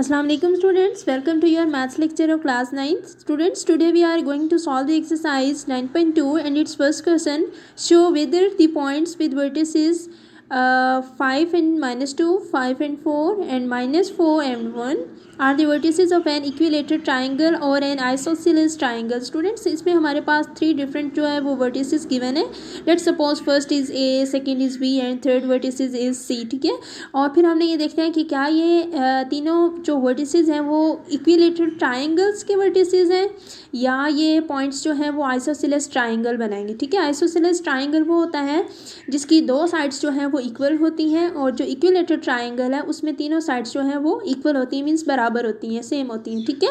Assalamu alaikum students, welcome to your maths lecture of class 9th. Students, today we are going to solve the exercise 9.2 and its first question. Show whether the points with vertices 5 and -2, 5 and 4 and -4 and 1 are the vertices of an equilateral triangle or an isosceles triangle. Students, इसमें हमारे पास 3 different जो है वो vertices given है. Let's suppose first is A, second is B and third vertices is C. ठीक है, और फिर हमने ये देखना है कि क्या ये तीनों जो वर्टिसेस हैं वो इक्विलेटरल ट्राइंगल्स के वर्टिसेस हैं या ये पॉइंट्स जो हैं वो आइसोसेलेस ट्राइंगल बनाएंगे. ठीक है, आइसोसेलेस ट्राइंगल वो होता है जिसकी दो साइड्स जो हैं वो इक्वल होती हैं, और जो इक्विलेटरल ट्राइंगल है उसमें तीनों साइड्स जो हैं वो इक्वल होती हैं, मीन्स बराबर होती हैं, सेम होती हैं. ठीक है,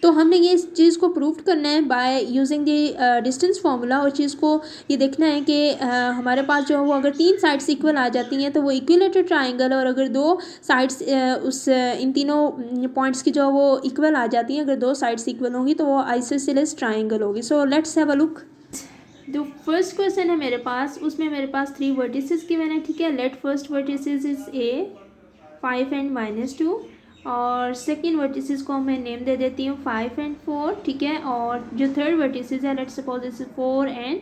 तो हमने ये इस चीज़ को प्रूव करना है by using the distance formula, और चीज़ को ये देखना है कि हमारे पास जो है वो अगर तीन साइड्स इक्वल आ जाती हैं तो वो इक्विलेटरल ट्राइंगल है, और अगर दो साइड्स उस इन तीनों पॉइंट्स की जो वो इक्वल आ जाती हैं, अगर दो साइड्स इक्वल होंगी तो वो आइसोसेलेस ट्राइंगल होगी. सो लेट्स हैव अ लुक. जो फर्स्ट क्वेश्चन है मेरे पास, उसमें मेरे पास 3 वर्टिसेस गिवन है. ठीक है, let first vertices is A 5 and -2, और सेकेंड वर्टिसेस को मैं नेम दे देती हूँ 5 एंड 4. ठीक है, और जो थर्ड वर्टिसेस है लेट सपोज इज 4 एंड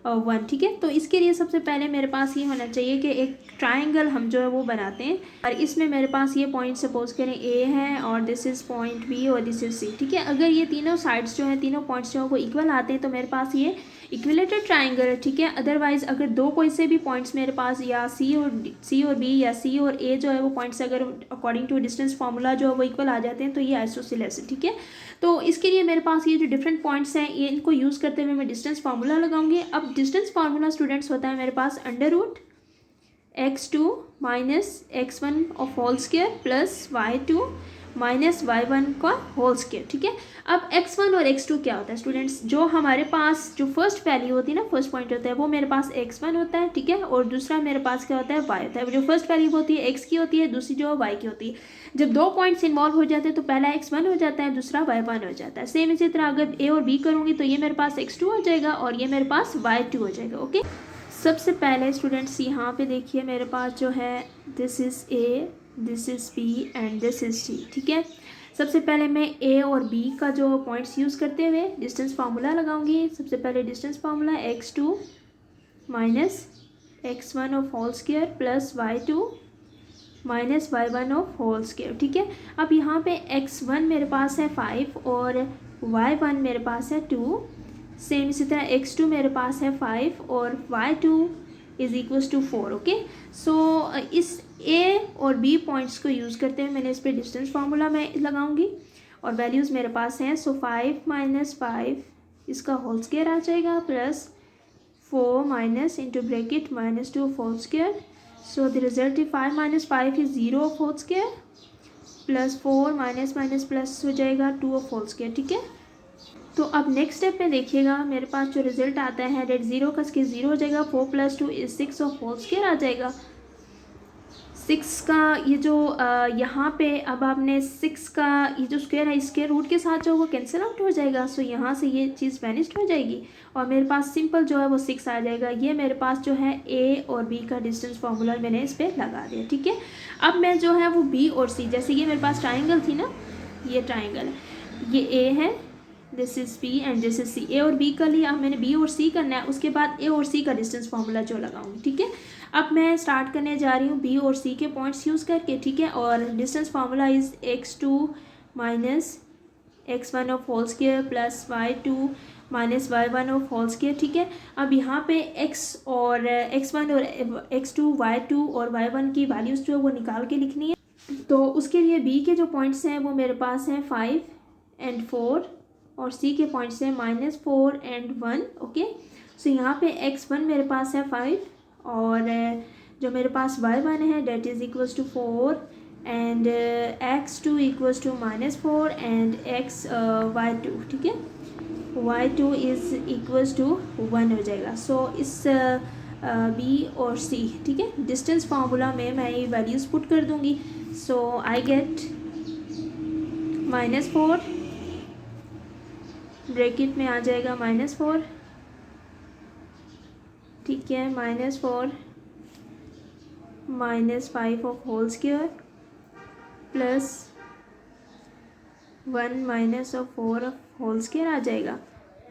1. ठीक है, तो इसके लिए सबसे पहले मेरे पास ये होना चाहिए कि एक ट्राइंगल हम जो है वो बनाते हैं, और इसमें मेरे पास ये पॉइंट सपोज करें A है और दिस इज़ पॉइंट B और दिस इज़ C. ठीक है, अगर ये तीनों साइड्स जो हैं, तीनों पॉइंट्स जो है वो इक्वल आते हैं तो मेरे पास ये इक्विलेटरल ट्राइंगल है. ठीक है, अदरवाइज अगर दो कोई से भी पॉइंट्स मेरे पास या C और B या C और A जो है वो पॉइंट्स अगर अकॉर्डिंग टू डिस्टेंस फार्मूला जो है वो इक्वल आ जाते हैं तो ये आइसोसेलेस है. ठीक है, तो इसके लिए मेरे पास ये जो डिफरेंट पॉइंट्स हैं ये इनको यूज़ करते हुए मैं डिस्टेंस फार्मूला लगाऊंगी. अब डिस्टेंस फार्मूला स्टूडेंट्स होता है मेरे पास √x2 - x1 of whole square plus y2 - y1 का होल स्क्वायर. ठीक है, अब x1 और x2 क्या होता है स्टूडेंट्स, जो हमारे पास जो फर्स्ट वैल्यू होती है ना, फर्स्ट पॉइंट होता है वो मेरे पास x1 होता है. ठीक है, और दूसरा मेरे पास क्या होता है y होता है. जो फर्स्ट वैल्यू होती है x की होती है, दूसरी जो है y की होती है. जब दो पॉइंट्स इन्वॉल्व हो जाते हैं तो पहला x1 हो जाता है, दूसरा y1 हो जाता है. सेम इसी तरह अगर a और b करूँगी तो ये मेरे पास x2 हो जाएगा और ये मेरे पास y2 हो जाएगा. ओके, सबसे पहले स्टूडेंट्स यहाँ पे देखिए मेरे पास जो है this is A, this is B and this is C. ठीक है, सबसे पहले मैं A और B का जो पॉइंट्स यूज़ करते हुए डिस्टेंस फार्मूला लगाऊंगी. सबसे पहले distance formula x2 - x1 of whole square plus y2 - y1 of whole square. ठीक है, अब यहाँ पे x1 मेरे पास है 5 और y1 मेरे पास है 2. सेम इसी तरह x2 मेरे पास है 5 और y2 is equals to 4. Okay, so इस A और B पॉइंट्स को यूज़ करते हुए मैंने इस पर डिस्टेंस फार्मूला मैं लगाऊंगी और वैल्यूज़ मेरे पास हैं. सो 5 - 5 इसका होल स्क्वायर आ जाएगा plus 4 minus into bracket -2 whole square. So the result is 5 - 5 is 0 whole square plus 4 minus plus हो जाएगा 2 होल स्क्वायर. ठीक है, तो अब नेक्स्ट स्टेप में देखिएगा मेरे पास जो रिजल्ट आता है डेट 0 का इसके 0 हो जाएगा. 4 + 2 इज 6 ऑफ होल स्क्वायर आ जाएगा. 6 का ये जो यहाँ पे अब आपने 6 का ये जो स्क्वायर है स्क्वायर रूट के साथ जो वो कैंसिल आउट हो जाएगा. सो यहाँ से ये चीज़ वैनिश्ड हो जाएगी और मेरे पास सिंपल जो है वो 6 आ जाएगा. ये मेरे पास जो है A और B का डिस्टेंस फार्मूला मैंने इस पर लगा दिया. ठीक है, अब मैं जो है वो B और C, जैसे ये मेरे पास ट्राइंगल थी ना, ये ट्राइंगल है, ये A है, this is B and this is C. A और B का लिए अब मैंने B और C करना है, उसके बाद A और C का डिस्टेंस फार्मूला जो लगाऊंगी. ठीक है, अब मैं स्टार्ट करने जा रही हूँ B और C के पॉइंट्स यूज़ करके. ठीक है, और distance formula is x2 - x1 of whole square plus y2 - y1 of whole square. ठीक है, अब यहाँ पे x और x1 और x2 y2 और y1 की वैल्यूज़ जो है वो निकाल के लिखनी है. तो उसके लिए B के जो पॉइंट्स हैं वो मेरे पास हैं 5 एंड 4 और C के पॉइंट्स हैं -4 एंड 1. ओके, सो यहाँ पे x1 मेरे पास है 5 और जो मेरे पास y1 है that is equals to 4 and x2 equals to -4 and y2. ठीक है, y2 इज़ इक्वल्स टू 1 हो जाएगा. सो इस B और C, ठीक है, डिस्टेंस फार्मूला में मैं ये वैल्यूज़ पुट कर दूँगी. सो आई गेट -4 ब्रैकेट में आ जाएगा -4. ठीक है, -4 - 5 of whole square plus 1 minus of 4 whole square आ जाएगा।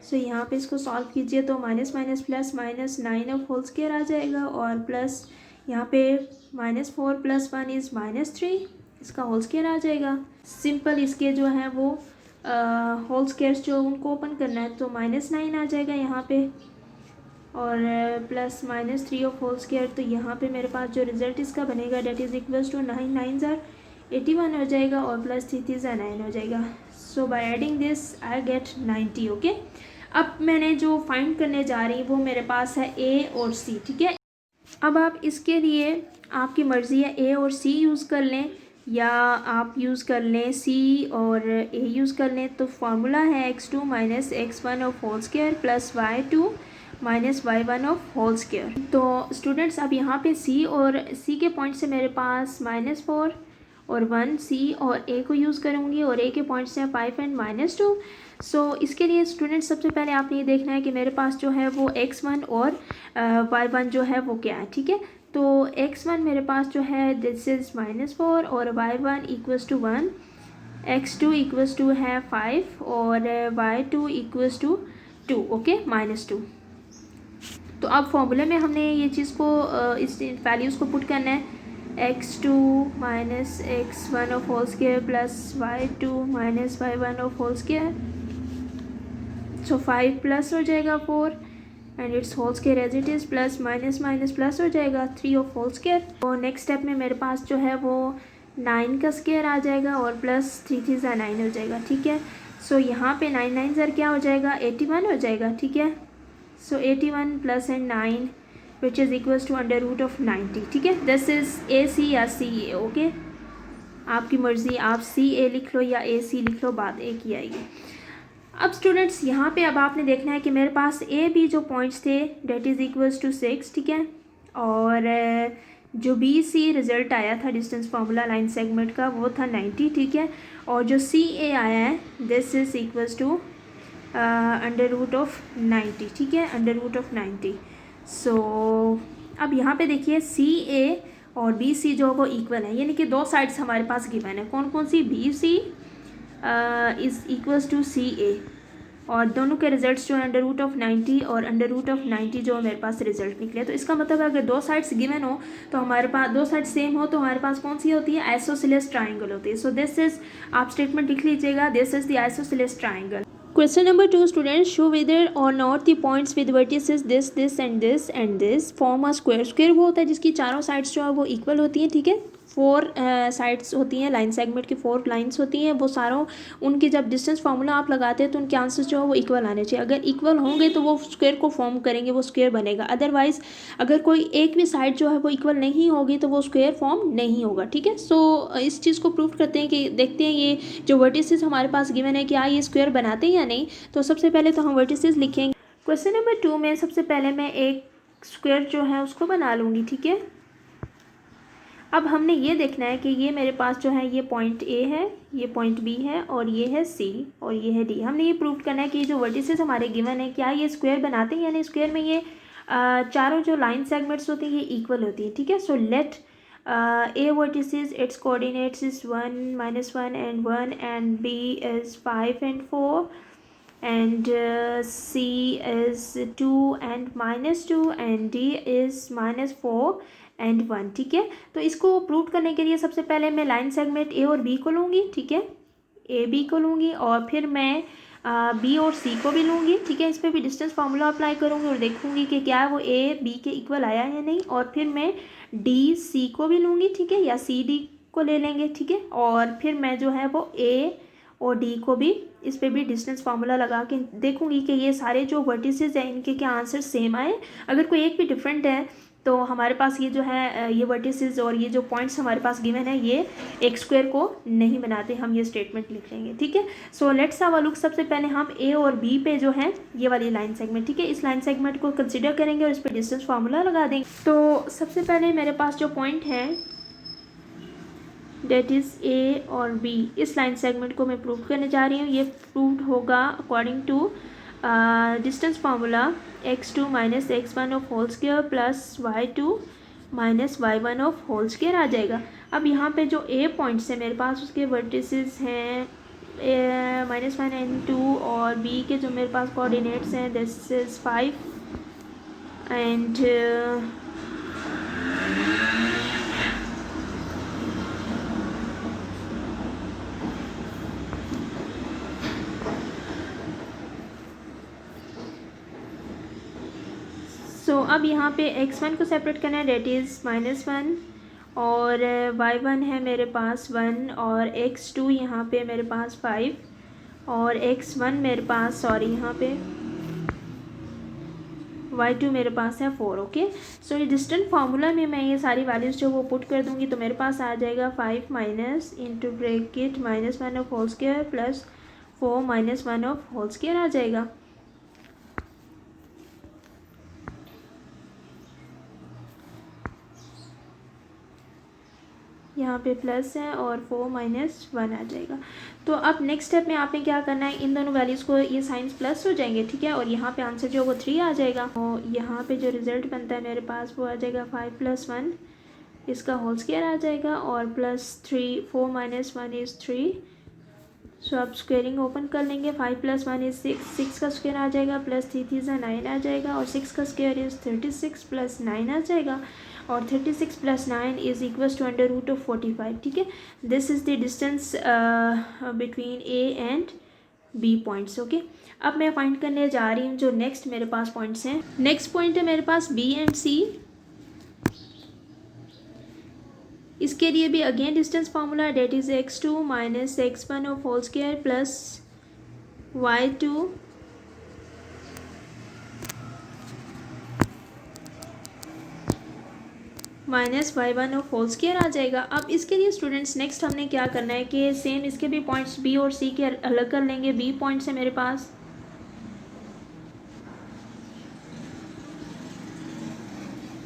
सो यहाँ पे इसको सॉल्व कीजिए तो minus minus plus minus 9 of whole square आ जाएगा, और प्लस यहाँ पे -4 + 1 इज़ -3, इसका होल स्क्वायर आ जाएगा। सिंपल इसके जो है वो होल स्क्वायर्स जो उनको ओपन करना है, तो -9 आ जाएगा यहाँ पे, और प्लस -3 ऑफ होल स्क्वायर। तो यहाँ पे मेरे पास जो रिजल्ट इसका बनेगा डेट इज़ इक्वल्स टू 9 9 ज़ार 81 हो जाएगा, और प्लस 3 3 ज़ार 9 हो जाएगा। So by adding this I get 90। Okay, अब मैंने जो फाइंड करने जा रही हूँ वो मेरे पास है ए और सी, ठीक है। अब आप इसके लिए आपकी मर्ज़ी है ए और सी यूज़ कर लें, या आप यूज़ कर लें सी और ए यूज़ कर लें। तो फार्मूला है x2 minus x1 of whole square plus y2 minus y1 of whole square. तो स्टूडेंट्स अब यहाँ पे सी और सी के पॉइंट से मेरे पास -4 और 1 सी और ए को यूज़ करूँगी, और ए के पॉइंट से 5 एंड -2। सो इसके लिए स्टूडेंट्स सबसे पहले आपने ये देखना है कि मेरे पास जो है वो x1 और y1 जो है वो क्या है, ठीक है। तो x1 मेरे पास जो है दिस इज़ -4, और y1 equals to 1, x2 equals to है 5, और y2 इक्वल्स टू 2, ओके, -2। तो अब फॉर्मूले में हमने ये चीज़ को इस वैल्यूज़ को पुट करना है, x2 minus x1 of whole square plus y2 minus y1 of whole square. So 5 plus हो जाएगा 4 and it's whole square as it is, plus minus minus plus हो जाएगा 3 ऑफ होल स्क्वायर। और next step में मेरे पास जो है वो 9 का स्क्वायर आ जाएगा, और प्लस 3 3 ज़ार 9 हो जाएगा, ठीक है। सो यहाँ पे 9 9 ज़ार क्या हो जाएगा, 81 हो जाएगा, ठीक है। So 81 plus and 9 which is equals to √90, ठीक है। दिस इज़ ए सी या सी ए, ओके, आपकी मर्ज़ी, आप सी ए लिख लो या ए सी लिख लो, बात एक ही आएगी। अब स्टूडेंट्स यहाँ पे अब आपने देखना है कि मेरे पास ए बी जो पॉइंट्स थे डेट इज़ इक्वल्स टू 6, ठीक है, और जो बी सी रिज़ल्ट आया था डिस्टेंस फार्मूला लाइन सेगमेंट का वो था 90, ठीक है, और जो सी ए आया है दिस इज़ इक्वल्स टू √90, ठीक है, √90। सो अब यहाँ पे देखिए सी ए और बी सी जो वो इक्वल है, यानी कि दो साइड्स हमारे पास गिवन है। कौन कौन सी, B C is equals to C A, और दोनों के रिजल्ट्स जो है √90 और √90 जो मेरे पास रिजल्ट निकले। तो इसका मतलब है अगर दो साइड्स गिवन हो तो हमारे पास, दो साइड सेम हो तो हमारे पास कौन सी होती है, आइसोसेलेस ट्राइंगल होती है। सो दिस इज, आप स्टेटमेंट लिख लीजिएगा, this is the isosceles triangle. Question number 2 students, show whether or not the points with vertices this and this form a square। Square वो होता है जिसकी चारों साइड्स जो है वो इक्वल होती हैं, ठीक है। 4 साइड्स होती हैं लाइन सेगमेंट की, 4 लाइंस होती हैं, वो सारों उनकी जब डिस्टेंस फार्मूला आप लगाते हैं तो उनके आंसर्स जो है वो इक्वल आने चाहिए। अगर इक्वल होंगे तो वो स्क्वायर को फॉर्म करेंगे, वो स्क्वायर बनेगा। अदरवाइज अगर कोई एक भी साइड जो है वो इक्वल नहीं होगी तो वो स्क्वायर फॉर्म नहीं होगा, ठीक है। सो इस चीज़ को प्रूव करते हैं कि देखते हैं ये जो वर्टिसेस हमारे पास गिवन है क्या ये स्क्वायर बनाते हैं या नहीं। तो सबसे पहले तो हम वर्टिसेस लिखेंगे। क्वेश्चन नंबर 2 में सबसे पहले मैं एक स्क्वायर जो है उसको बना लूँगी, ठीक है। अब हमने ये देखना है कि ये मेरे पास जो है ये पॉइंट ए है, ये पॉइंट बी है, और ये है सी, और ये है डी। हमने ये प्रूव करना है कि जो वर्टिसेस हमारे गिवन है क्या ये स्क्वायर बनाते हैं, यानी स्क्वायर में ये चारों जो लाइन सेगमेंट्स होती हैं ये इक्वल होती हैं, ठीक है। So late A vertices its coordinates is 1 -1 and 1, and B is 5 and 4, and C is 2 and -2, and D is -4 and 1, ठीक है। तो इसको प्रूव करने के लिए सबसे पहले मैं लाइन सेगमेंट ए और बी को लूँगी, ठीक है, ए बी को लूँगी, और फिर मैं बी और सी को भी लूँगी, ठीक है। इस पर भी डिस्टेंस फार्मूला अप्लाई करूँगी और देखूँगी कि क्या वो ए बी के इक्वल आया है या नहीं, और फिर मैं डी सी को भी लूँगी, ठीक है, या सी डी को ले लेंगे, ठीक है, और फिर मैं जो है वो ए और डी को भी, इस पर भी डिस्टेंस फार्मूला लगा के देखूँगी कि ये सारे जो वर्टिसेस हैं इनके क्या आंसर सेम आए। अगर कोई एक भी डिफरेंट है तो हमारे पास ये जो है ये वर्टिसेस और ये जो पॉइंट्स हमारे पास गिवन है ये एक स्क्वायर को नहीं बनाते, हम ये स्टेटमेंट लिख लेंगे, ठीक है। So let's have a look. सबसे पहले हम ए और बी पे जो है ये वाली लाइन सेगमेंट, ठीक है, इस लाइन सेगमेंट को कंसिडर करेंगे और इस पर डिस्टेंस फार्मूला लगा देंगे। तो सबसे पहले मेरे पास जो पॉइंट है डेट इज़ ए और बी, इस लाइन सेगमेंट को मैं प्रूव करने जा रही हूँ। ये प्रूव्ड होगा according to distance formula x2 minus x1 of whole square plus y2 minus y1 of whole square आ जाएगा। अब यहाँ पे जो ए पॉइंट्स है मेरे पास उसके वर्टिसेस हैं -1 and 2, और b के जो मेरे पास कोऑर्डिनेट्स हैं दिस इज़ 5 एंड सो अब यहाँ पे x1 को सेपरेट करना है, डेट इज़ -1, और y1 है मेरे पास 1, और x2 यहाँ पे मेरे पास 5, और x1 मेरे पास यहाँ पे y2 मेरे पास है 4। ओके, सो ये डिस्टेंट फार्मूला में मैं ये सारी वैल्यूज़ जो वो पुट कर दूँगी तो मेरे पास आ जाएगा 5 minus into bracket -1 of whole square plus 4 -1 of whole square आ जाएगा। यहाँ पे प्लस है और 4 -1 आ जाएगा। तो अब नेक्स्ट स्टेप में आपने क्या करना है, इन दोनों वैल्यूज़ को, ये साइंस प्लस हो जाएंगे, ठीक है, और यहाँ पे आंसर जो वो 3 आ जाएगा। और यहाँ पे जो रिज़ल्ट बनता है मेरे पास वो आ जाएगा 5 + 1, इसका होल स्क्वायर आ जाएगा, और +3 4 - 1 इज़ 3। सो आप स्क्वेयरिंग ओपन कर लेंगे, 5 + 1 इज़ 6, 6 का स्क्वायर आ जाएगा, प्लस 3 × 9 आ जाएगा, और 6 का स्क्वायर इज़ 36 + 9 आ जाएगा, और 36 + 9 इज़ इक्वल्स टू √45, ठीक है। This is the distance between A and B points. Okay, अब मैं फाइंड करने जा रही हूँ जो नेक्स्ट मेरे पास पॉइंट्स हैं। नेक्स्ट पॉइंट है मेरे पास B एंड C। इसके लिए भी again distance formula, that is x2 - x1 of whole square plus y2 -y1 of whole square आ जाएगा। अब इसके लिए स्टूडेंट्स नेक्स्ट हमने क्या करना है कि सेम इसके भी पॉइंट्स B और C के अलग कर लेंगे। B पॉइंट्स है मेरे पास,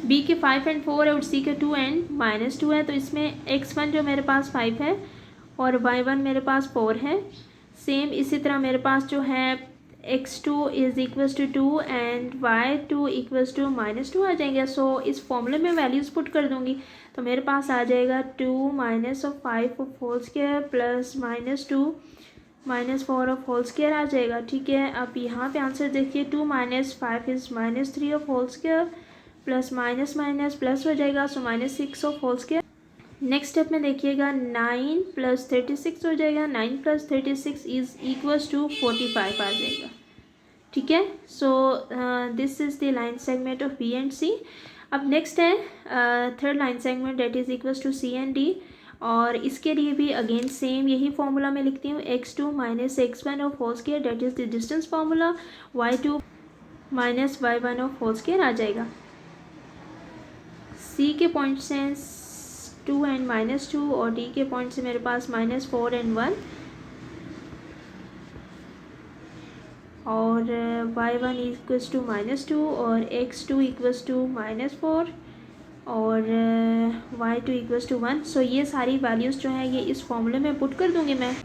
B के 5 एंड 4 है और C के 2 एंड -2 है, तो इसमें x1 जो मेरे पास 5 है और y1 मेरे पास 4 है। सेम इसी तरह मेरे पास जो है x2 is equals to 2 and y2 equals to -2 आ जाएंगे। सो इस फॉर्मूले में वैल्यूज़ पुट कर दूंगी तो मेरे पास आ जाएगा 2 - 5 of whole square plus -2 -4 of whole square आ जाएगा, ठीक है। अब यहाँ पे आंसर देखिए, 2 - 5 is -3 of whole square plus minus minus plus हो जाएगा, so -6 of whole square. Next step में देखिएगा 9 + 36 हो जाएगा, 9 + 36 इज़ इक्वल्स टू 45 आ जाएगा, ठीक है। So this is the line segment of B and C। अब नेक्स्ट है third line segment, that is equals to C and D, और इसके लिए भी अगेन सेम यही फॉर्मूला मैं लिखती हूँ, x2 - x1 of whole square, that is the distance formula, y2 - y1 of whole square आ जाएगा। C के पॉइंट्स हैं 2 एंड -2, और D के पॉइंट्स हैं मेरे पास -4 एंड 1, और y1 इक्वल्स टू -2 और x2 इक्वल्स टू -4 और y2 इक्वल्स टू 1। सो ये सारी वैल्यूज़ जो है ये इस फॉर्मूले में पुट कर दूंगी मैं।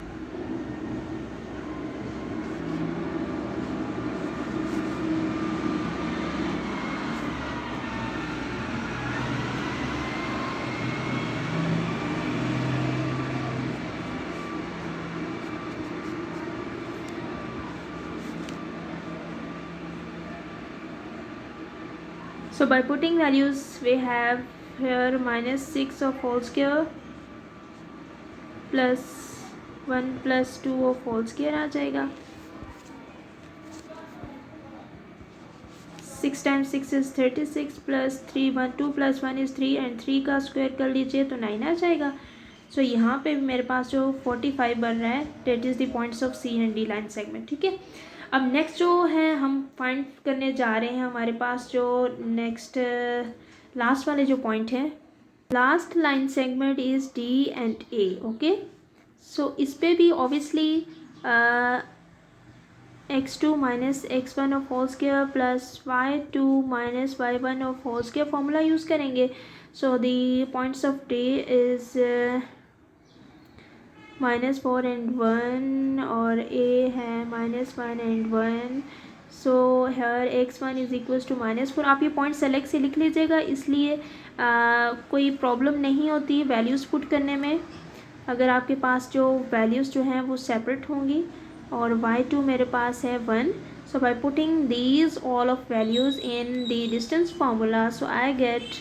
So by putting values we have here -6 of whole square plus 1 + 2 of whole square आ जाएगा। 6 × 6 is 36 plus 3 1 2 + 1 is 3 एंड 3 का स्क्वायर कर लीजिए तो 9 आ जाएगा। सो यहाँ पे मेरे पास जो 45 बन रहा है, that is the points of C and D line segment, ठीक है। अब नेक्स्ट जो है हम फाइंड करने जा रहे हैं, हमारे पास जो नेक्स्ट लास्ट वाले जो पॉइंट हैं, last line segment is D and A। Okay, so इस पर भी obviously x2 - x1 of whole square plus y2 - y1 of whole square formula use करेंगे। So the points of D is -4 and 1 और A है -1 and 1। So here x1 is equals to -4। आप ये point select से लिख लीजिएगा, इसलिए कोई प्रॉब्लम नहीं होती वैल्यूज़ पुट करने में। अगर आपके पास जो वैल्यूज़ जो हैं वो सेपरेट होंगी, और y2 मेरे पास है 1. So by putting these all of values in the distance formula, so I get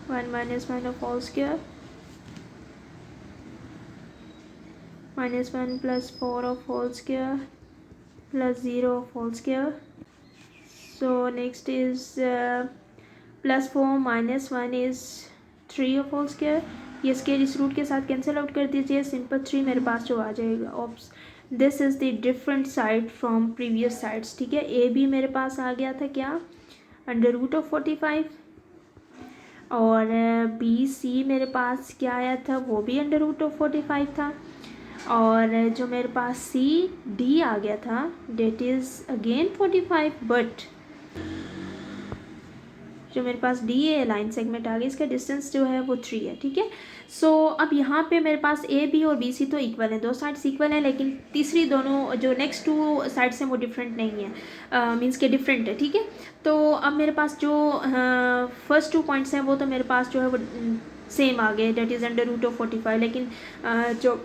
1 minus 1 of whole square minus 1 plus 4 of whole square plus 0 of whole square. So next is plus 4 minus 1 is 3 of whole square. ये scale इस root के साथ cancel out कर दीजिए, simple 3 मेरे पास जो आ जाएगा. Ops this is the different side from previous sides. ठीक है, ए बी मेरे पास आ गया था क्या, √45, और बी सी मेरे पास क्या आया था, वो भी √45 था, और जो मेरे पास सी डी आ गया था डेट इज़ अगेन 45, बट जो मेरे पास डी ए लाइन सेगमेंट आ गया, इसका डिस्टेंस जो है वो 3 है. ठीक है, सो अब यहाँ पे मेरे पास ए बी और बी सी तो इक्वल हैं, दो साइड्स इक्वल हैं, लेकिन तीसरी दोनों जो नेक्स्ट टू साइड्स हैं वो डिफरेंट नहीं है, मींस के डिफरेंट है. ठीक है, तो अब मेरे पास जो फर्स्ट 2 पॉइंट्स हैं वो तो मेरे पास जो है वो सेम आ गए, डेट इज़ √45, लेकिन जो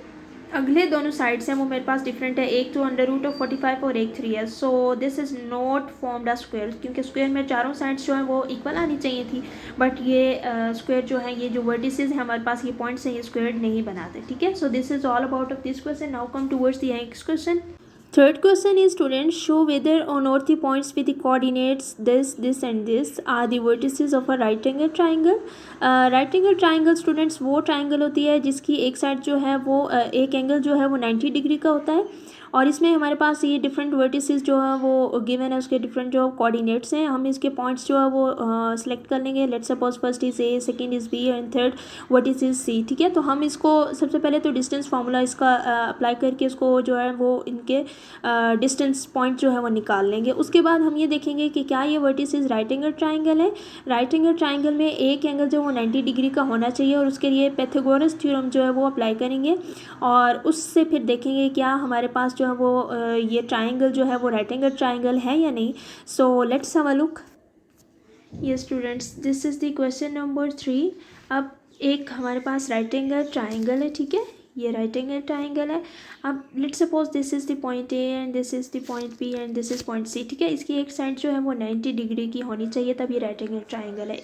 अगले दोनों साइड्स हैं वो मेरे पास डिफरेंट है, एक तो √45 और एक 3 है. So this is not formed a square, क्योंकि स्क्वायर में चारों साइड्स जो है वो इक्वल आनी चाहिए थी, बट ये स्क्वायर जो है, ये जो वर्टिसेस हैं हमारे पास, ये पॉइंट्स हैं, ये स्क्वायर नहीं बनाते. ठीक है, so this is all about of this question. Now come towards the next question. Third question is, students, show whether or not the points with the coordinates this and this are the vertices of a right angle triangle. Right angle triangle students वो triangle होती है जिसकी एक side जो है वो एक angle जो है वो 90 डिग्री का होता है, और इसमें हमारे पास ये डिफरेंट वर्टिसेस जो है वो गिवन है, उसके डिफरेंट जो कोऑर्डिनेट्स हैं, हम इसके पॉइंट्स जो है वो सिलेक्ट कर लेंगे. Let's suppose first is A, second is B and third vertex is C. ठीक है, तो हम इसको सबसे पहले तो डिस्टेंस फार्मूला इसका अप्लाई करके इसको जो है वो इनके डिस्टेंस पॉइंट जो है वो निकाल लेंगे. उसके बाद हम ये देखेंगे कि क्या ये वर्टिसेस राइट एंगल ट्राइंगल है. राइट एंगल ट्राइंगल में एक एंगल जो वो 90 डिग्री का होना चाहिए, और उसके लिए पाइथागोरस थ्योरम जो है वो अप्लाई करेंगे, और उससे फिर देखेंगे क्या हमारे पास जो है वो ये ट्राइंगल जो है वो राइट एंगल ट्राइंगल है या नहीं. So let's have a look. ये students, this is the question number 3. अब एक हमारे पास राइट एंगल ट्राइंगल है. ठीक है, ये राइट एंगल ट्राइंगल है. अब let's suppose this is the point A and this is the point B and this is point C. ठीक है, इसकी एक साइड जो है वो 90 डिग्री की होनी चाहिए, तब ये राइट एंगल ट्राइंगल है.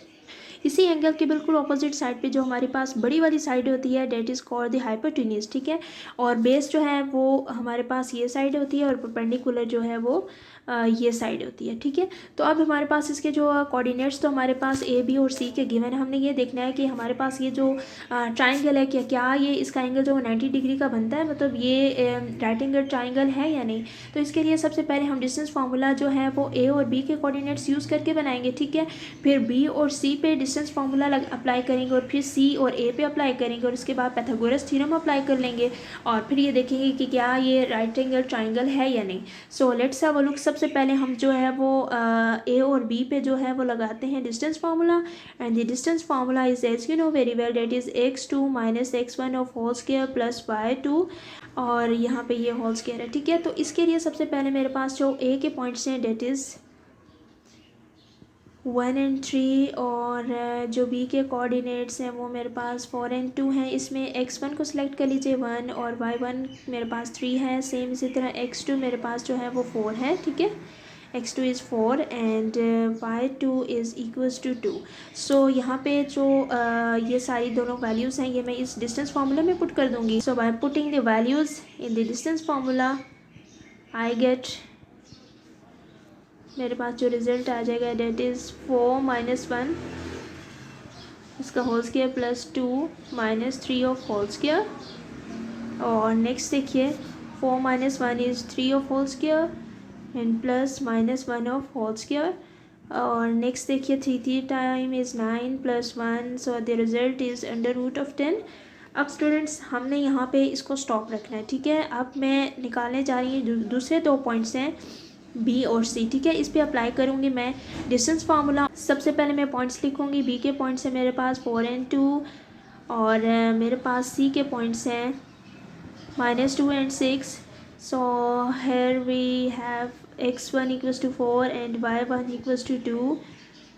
इसी एंगल के बिल्कुल ऑपोजिट साइड पे जो हमारे पास बड़ी वाली साइड होती है, that is called the hypotenuse. ठीक है, और बेस जो है वो हमारे पास ये साइड होती है, और परपेंडिकुलर जो है वो ये साइड होती है. ठीक है, तो अब हमारे पास इसके जो कोऑर्डिनेट्स तो हमारे पास ए बी और सी के गिवन है. हमने ये देखना है कि हमारे पास ये जो ट्राइंगल है, क्या ये इसका एंगल जो 90 डिग्री का बनता है, मतलब ये राइट एंगल ट्राइंगल है या नहीं. तो इसके लिए सबसे पहले हम डिस्टेंस फार्मूला जो है वो ए और बी के कोऑर्डिनेट्स यूज़ करके बनाएंगे. ठीक है, फिर बी और सी पे डिस्टेंस फार्मूला अप्लाई करेंगे, और फिर सी और ए पे अप्लाई करेंगे, और इसके बाद पाइथागोरस थ्योरम अप्लाई कर लेंगे, और फिर ये देखेंगे कि क्या ये राइट एंगल ट्राइंगल है या नहीं. So let's have a look. सबसे पहले हम जो है वो ए और बी पे जो है वो लगाते हैं distance formula, and the distance formula is as you know very well, that is x2 minus x1 of whole square plus y2, और यहाँ पे ये होल स्क्वायर है. ठीक है, तो इसके लिए सबसे पहले मेरे पास जो ए के पॉइंट्स हैं, डेट इज़ 1 and 3, और जो बी के कोऑर्डिनेट्स हैं वो मेरे पास 4 and 2 हैं. इसमें x1 को सिलेक्ट कर लीजिए 1, और y1 मेरे पास 3 है. सेम इसी तरह x2 मेरे पास जो है वो 4 है. ठीक है, x2 is 4 and y2 is equals to 2. So यहाँ पे जो ये सारी दोनों वैल्यूज़ हैं, ये मैं इस डिस्टेंस फार्मूला में पुट कर दूँगी. So by putting the values in the distance formula I get, मेरे पास जो रिज़ल्ट आ जाएगा, डेट इज़ 4 माइनस 1 इसका whole square plus 2 minus 3 of whole square. और नेक्स्ट देखिए, 4 minus 1 is 3 of whole square and plus minus 1 of whole square. और next देखिए, 3 time is 9 plus 1, so the result is √10. अब students, हमने यहाँ पे इसको स्टॉप रखना है. ठीक है, अब मैं निकालने जा रही हूँ दूसरे 2 पॉइंट्स हैं बी और सी. ठीक है, इस पे अप्लाई करूँगी मैं डिस्टेंस फार्मूला. सबसे पहले मैं पॉइंट्स लिखूँगी. बी के पॉइंट्स हैं मेरे पास 4 and 2, और मेरे पास सी के पॉइंट्स हैं -2 and 6. So here we have x1 equals to 4 and y1 equals to 2.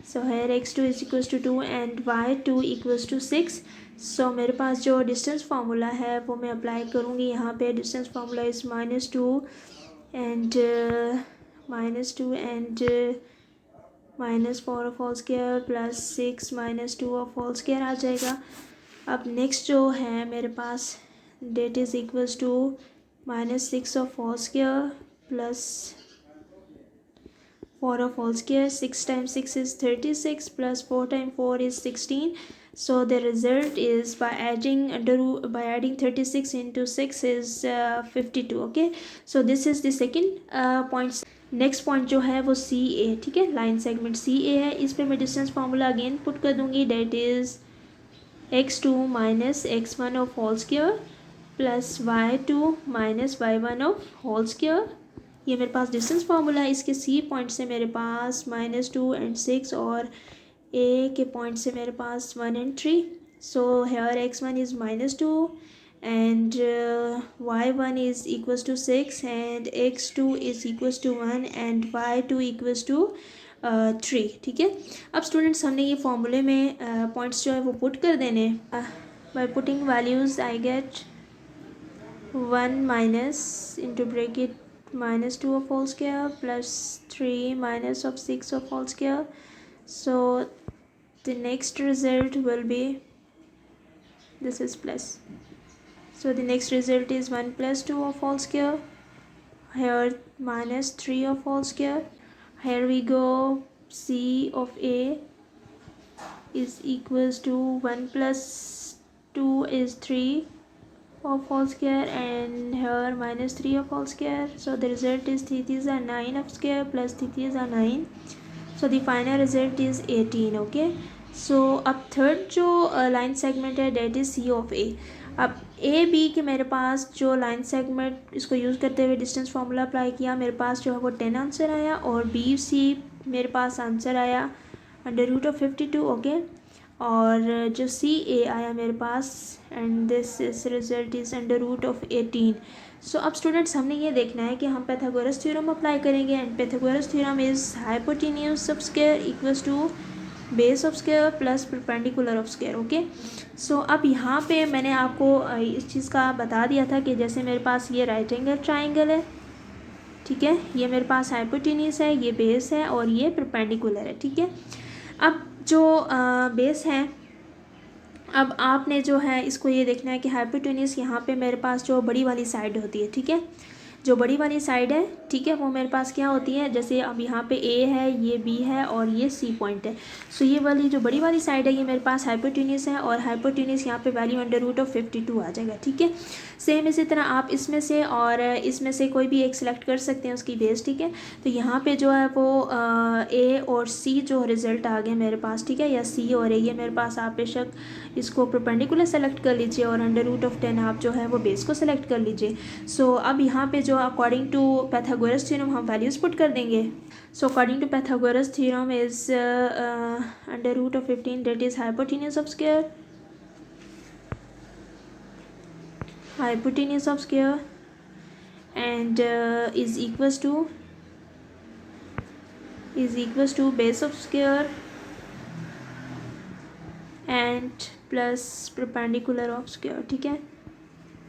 So here x2 is equals to 2 and y2 equals to 6. So मेरे पास जो डिस्टेंस फार्मूला है वो मैं अप्लाई करूँगी यहाँ पे. Distance formula is -2 and -4 of whole square plus 6 -2 of whole square आ जाएगा. अब नेक्स्ट जो है मेरे पास that is equals to -6 of whole square plus 4 of whole square. 6 times 6 is 36 plus 4 times 4 is 16. So the result is by adding 36 into 6 is 52. Okay, so this is the second point. Next point जो है वो सी ए. ठीक है, line segment C ए है. इस पे मैं distance formula again put कर दूंगी. That is x2 minus x1 of whole square plus y2 minus y1 of whole square. ये मेरे पास डिस्टेंस फार्मूला है. इसके सी पॉइंट से मेरे पास -2 and 6 और ए के पॉइंट से मेरे पास 1 and 3. सो हेयर x1 इज़ -2 and y1 is equals to 6 and x2 is equals to 1 and y2 equals to 3. ठीक है, अब स्टूडेंट्स हमने ये फॉर्मूले में पॉइंट्स जो है वो पुट कर देने. Bye putting values I get 1 minus into bracket -2 of whole square plus 3 minus of 6 of whole square. So the next result will be, this is plus. So the next result is 1 plus 2 of whole square. Here -3 of whole square. Here we go. C of A is equals to 1 plus 2 is 3 of whole square and here -3 of whole square. So the result is 3 threes are 9 of square plus 3 threes are 9. So the final result is 18. Okay, so अब third जो line segment है that is C of A. अब A B के मेरे पास जो line segment इसको use करते हुए डिस्टेंस फार्मूला अप्लाई किया, मेरे पास जो है वो 10 आंसर आया और बी सी मेरे पास आंसर आया √52. ओके, और जो सी ए आया मेरे पास and this is result is √18. So अब स्टूडेंट्स हमने ये देखना है कि हम पैथागोरस थ्योरम अप्लाई करेंगे and Pythagoras theorem is hypotenuse of square equals to base of square plus perpendicular of square. Okay, so अब यहाँ पे मैंने आपको इस चीज़ का बता दिया था कि जैसे मेरे पास ये राइट एंगल ट्राइंगल है. ठीक है, ये मेरे पास हाइपोटेन्यूज है, ये बेस है और ये परपेंडिकुलर है. ठीक है, अब जो बेस है, अब आपने जो है इसको ये देखना है कि हाइपोटेन्यूज यहाँ पे मेरे पास जो बड़ी वाली साइड होती है. ठीक है, जो बड़ी वाली साइड है, ठीक है, वो मेरे पास क्या होती है, जैसे अब यहाँ पे ए है, ये बी है और ये सी पॉइंट है. सो ये वाली जो बड़ी वाली साइड है ये मेरे पास हाइपोटेन्यूज है और हाइपोटेन्यूज यहाँ पे वैल्यू √52 आ जाएगा. ठीक है, सेम इसी तरह आप इसमें से और इसमें से कोई भी एक सिलेक्ट कर सकते हैं उसकी बेस. ठीक है, तो यहाँ पे जो है वो ए और सी जो रिज़ल्ट आ गए मेरे पास. ठीक है, या सी और ए, ये मेरे पास आप बेशक इसको परपेंडिकुलर सेलेक्ट कर लीजिए और √10 आप जो है वो बेस को सेलेक्ट कर लीजिए. सो अब यहाँ पे जो अकॉर्डिंग टू पैथागोरस थ्योरम हम वैल्यूज़ पुट कर देंगे. So according to Pythagoras theorem is √15 that is hypotenuse of square, hypotenuse of square and is equals to base of square and plus perpendicular of square. ठीक है,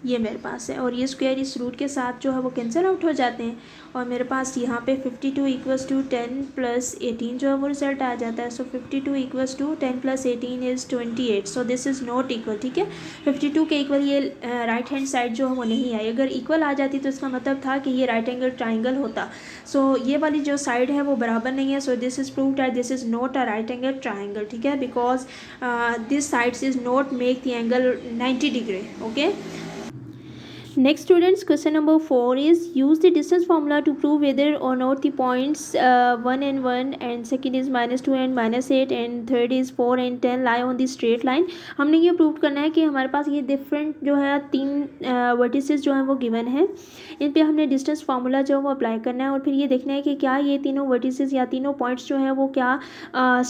ये मेरे पास है और ये स्क्वायर इस रूट के साथ जो है वो कैंसिल आउट हो जाते हैं और मेरे पास यहाँ पे 52 इक्वल्स टू 10 प्लस 18 जो है वो रिजल्ट आ जाता है. So 52 equals to 10 plus 18 is 28. So this is not equal. ठीक है, 52 के इक्वल ये राइट हैंड साइड जो है वो नहीं आई. अगर इक्वल आ जाती तो इसका मतलब था कि ये राइट एंगल ट्राइंगल होता. सो ये वाली जो साइड है वो बराबर नहीं है. So this is proved that this is not a right angle triangle. ठीक है, because this sides is not make the angle 90 degree. Okay, next students, question number 4 is use the distance formula to prove whether or not the points 1 and 1 and second is -2 and -8 and third is 4 and 10 lie on the straight line. हमने ये prove करना है कि हमारे पास ये different जो है तीन वर्टिसेस जो हैं वो गिवन है, इन पे हमने डिस्टेंस फार्मूला जो है वो अप्लाई करना है और फिर ये देखना है कि क्या ये तीनों वर्टिसेस या तीनों पॉइंट्स जो हैं वो क्या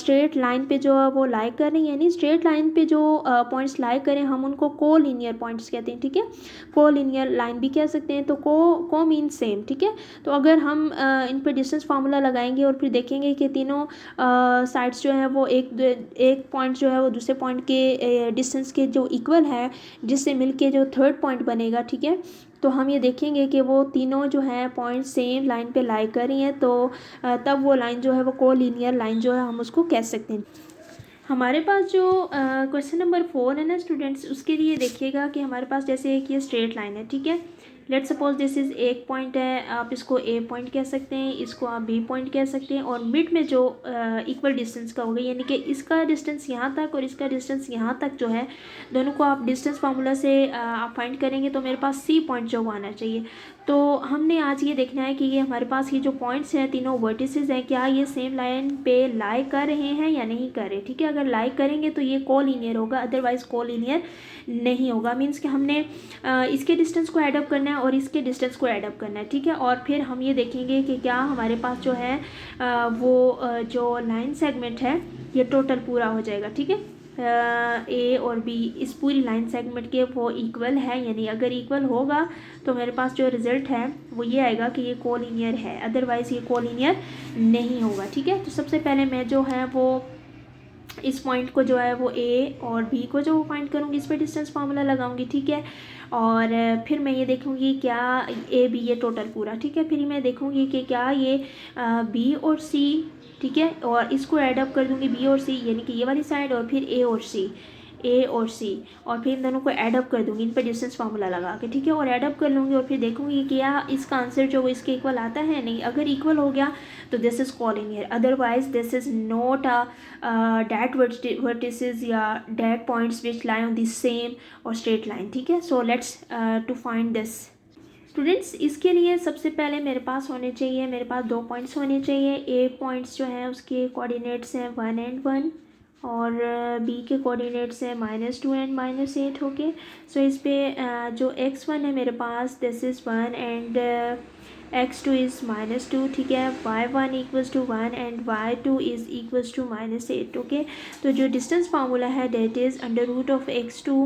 स्ट्रेट लाइन पे जो है वो लाई कर रही हैं. यानी स्ट्रेट लाइन पे जो पॉइंट्स लाई करें हम उनको को लीनियर पॉइंट्स कहते हैं. ठीक है, को लीनियर लीनियर लाइन भी कह सकते हैं। तो को मीन्स सेम, ठीक है। तो अगर हम इन पर डिस्टेंस फार्मूला लगाएंगे और फिर देखेंगे कि तीनों साइड्स जो है वो एक पॉइंट जो है वो दूसरे पॉइंट के डिस्टेंस के जो इक्वल है, जिससे मिलके जो थर्ड पॉइंट बनेगा, ठीक है। तो हम ये देखेंगे कि वो तीनों जो है पॉइंट सेम लाइन पे लाई कर रही हैं, तो तब वो लाइन जो है वो को लीनियर लाइन जो है हम उसको कह सकते हैं। हमारे पास जो क्वेश्चन नंबर 4 है ना स्टूडेंट्स, उसके लिए देखिएगा कि हमारे पास जैसे एक ये स्ट्रेट लाइन है, ठीक है। लेट सपोज दिस इज़ एक पॉइंट है, आप इसको ए पॉइंट कह सकते हैं, इसको आप बी पॉइंट कह सकते हैं, और मिड में जो इक्वल डिस्टेंस का होगा, यानी कि इसका डिस्टेंस यहाँ तक और इसका डिस्टेंस यहाँ तक जो है, दोनों को आप डिस्टेंस फार्मूला से आप फाइंड करेंगे तो मेरे पास सी पॉइंट जो आना चाहिए। तो हमने आज ये देखना है कि ये हमारे पास ये जो पॉइंट्स हैं, तीनों वर्टिसेस हैं, क्या ये सेम लाइन पे लाई कर रहे हैं या नहीं कर रहे, ठीक है। अगर लाई करेंगे तो ये कोलिनियर होगा, अदरवाइज कोलिनियर नहीं होगा। मीन्स कि हमने इसके डिस्टेंस को ऐड अप करना है और इसके डिस्टेंस को ऐड अप करना है, ठीक है। और फिर हम ये देखेंगे कि क्या हमारे पास जो है वो जो लाइन सेगमेंट है ये टोटल पूरा हो जाएगा, ठीक है। ए और बी इस पूरी लाइन सेगमेंट के वो इक्वल है, यानी अगर इक्वल होगा तो मेरे पास जो रिज़ल्ट है वो ये आएगा कि ये कोलिनियर है, अदरवाइज़ ये कोलिनियर नहीं होगा, ठीक है। तो सबसे पहले मैं जो है वो इस पॉइंट को जो है वो ए और बी को जो फाइंड करूँगी, इस पर डिस्टेंस फार्मूला लगाऊंगी, ठीक है। और फिर मैं ये देखूँगी क्या ए बी ये टोटल पूरा, ठीक है। फिर मैं देखूँगी कि क्या ये बी और सी, ठीक है, और इसको ऐड अप कर दूँगी बी और सी, यानी कि ये वाली साइड, और फिर ए और सी, और फिर इन दोनों को ऐड अप कर दूँगी इन पर डिस्टेंस फार्मूला लगा के, ठीक है। और ऐड अप कर लूँगी और फिर देखूँगी कि क्या इसका आंसर जो वो इसके इक्वल आता है नहीं। अगर इक्वल हो गया तो this is collinear, otherwise this is not that vertices या that points which lie on the same और स्ट्रेट लाइन, ठीक है। So let's to find this students. इसके लिए सबसे पहले मेरे पास होने चाहिए, मेरे पास 2 पॉइंट्स होने चाहिए। ए पॉइंट्स जो हैं उसके कोऑर्डिनेट्स हैं 1 and 1, और बी के कोऑर्डिनेट्स हैं -2 and -8, ओके। सो इस पे जो x1 है मेरे पास this is 1 and x2 is -2, ठीक है। y1 equals to 1 and y2 is equals to -8, okay. तो जो डिस्टेंस फार्मूला है that is √of x2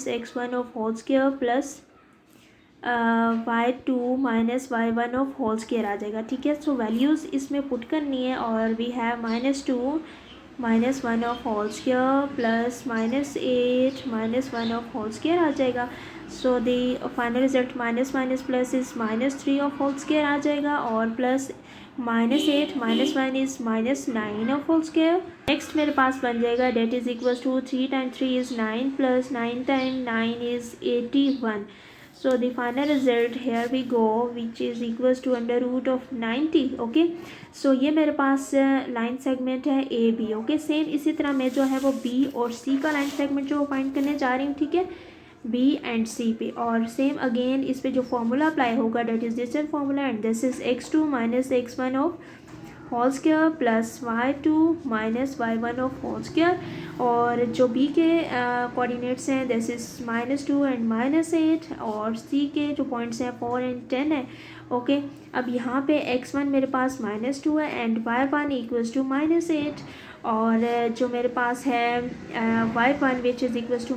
- x1 of whole square plus y2 - y1 of whole square आ जाएगा, ठीक है। सो वैल्यूज़ इसमें पुट करनी है, और we have -2 - 1 of whole square plus -8 - 1 of whole square आ जाएगा। So the final result minus minus plus is -3 of whole square आ जाएगा, और plus -8 - 1 is -9 of whole square. Next मेरे पास बन जाएगा that is equals to 3 × 3 is 9 plus 9 × 9 is 81। So the final result here we go, which is equals to √of 90, okay। So ये मेरे पास line segment है ए बी, ओके। सेम इसी तरह मैं जो है वो बी और सी का लाइन सेगमेंट जो फाइंड करने जा रही हूँ, ठीक है, बी एंड सी पे। और सेम अगेन इस पे जो फॉर्मूला अप्लाई होगा that is distance formula, and this is x2 - x1 of whole square plus y2 - y1 of whole square. और जो b के कोऑर्डिनेट्स हैं दिस इज़ -2 एंड -8, और c के जो पॉइंट्स हैं 4 and 10 है, ओके। अब यहाँ पे x1 मेरे पास -2 है एंड y1 इक्वल्स टू -8, और जो मेरे पास है y1 which is equals to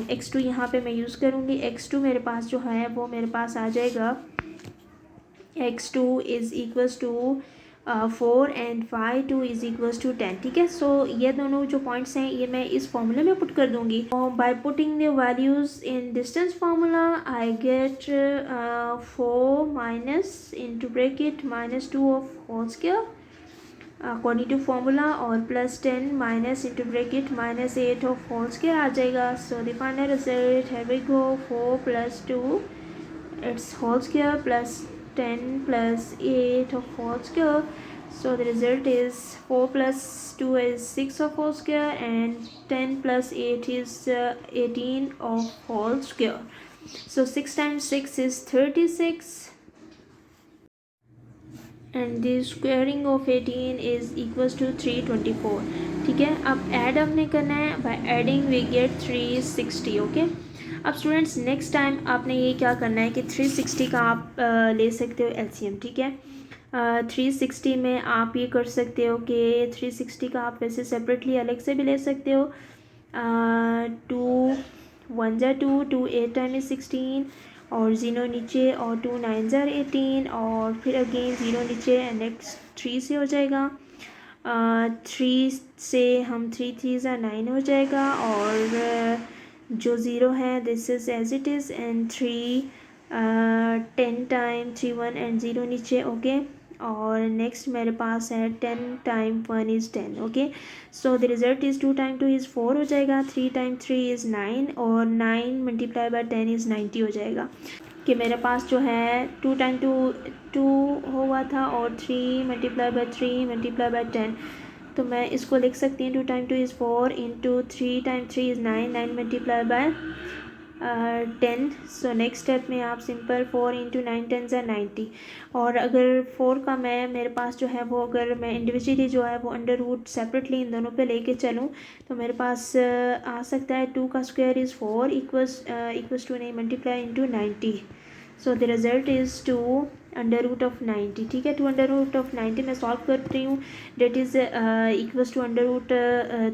x2 यहाँ पे मैं यूज़ करूँगी। x2 मेरे पास जो है वो मेरे पास आ जाएगा x2 is equals to 4 and y2 is equals to 10, ठीक है। सो ये दोनों जो पॉइंट्स हैं ये मैं इस फॉर्मूले में पुट कर दूँगी। By putting the values in distance formula I get 4 minus into bracket -2 of whole square according to formula, और plus 10 minus into bracket -8 of whole square आ जाएगा। सो द फाइनल रिजल्ट है we go 4 + 2 it's whole square plus 10 + 8 of whole square. So the result is 4 + 2 is 6 of whole square, and 10 + 8 is 18 of whole square. So 6 × 6 is 36, and the squaring of 18 is equals to 324, ठीक है। अब add हमने करना है, by adding we get 360, okay. अब students next time आपने ये क्या करना है कि 360 का आप ले सकते हो एलसीएम, ठीक है। 360 में आप ये कर सकते हो कि 360 का आप वैसे सेपरेटली अलग से भी ले सकते हो। 2 1 ज़ा 2, 2 8 टाइम इज़ 16 और 0 नीचे और 2 9 ज़ा 18 और फिर अगेन 0 नीचे एंड नेक्स्ट 3 से हो जाएगा। 3 से हम 3 3 ज़ा 9 हो जाएगा और जो 0 है this is as it is and 3 10 time 3 1 and 0 नीचे ओके और नेक्स्ट मेरे पास है 10 time 1 is 10 okay. So the result is 2 time 2 is 4 हो जाएगा, 3 टाइम 3 इज़ 9 और 9 मल्टीप्लाई बाय 10 इज़ 90 हो जाएगा। कि मेरे पास जो है 2 टाइम 2 2 हुआ था और 3 मल्टीप्लाई बाय 3 मल्टीप्लाई बाय 10, तो मैं इसको लिख सकती हूँ 2 time 2 is 4 into 3 time 3 is 9, 9 multiply by 10। So next step में आप सिंपल 4 इंटू 9 10 ज़ा 90 और अगर 4 का मैं मेरे पास जो है वो अगर मैं इंडिविजुअली जो है वो अंडर रूट सेपरेटली इन दोनों पे लेके चलूँ तो मेरे पास आ सकता है 2 का स्क्वायर इज़ 4 इक्वल्स टू नहीं multiply into 90। So the result is 2 under root of 90। ठीक है, 2 अंडर रूट ऑफ 90 मैं सॉल्व कर रही हूँ, that is equals to under root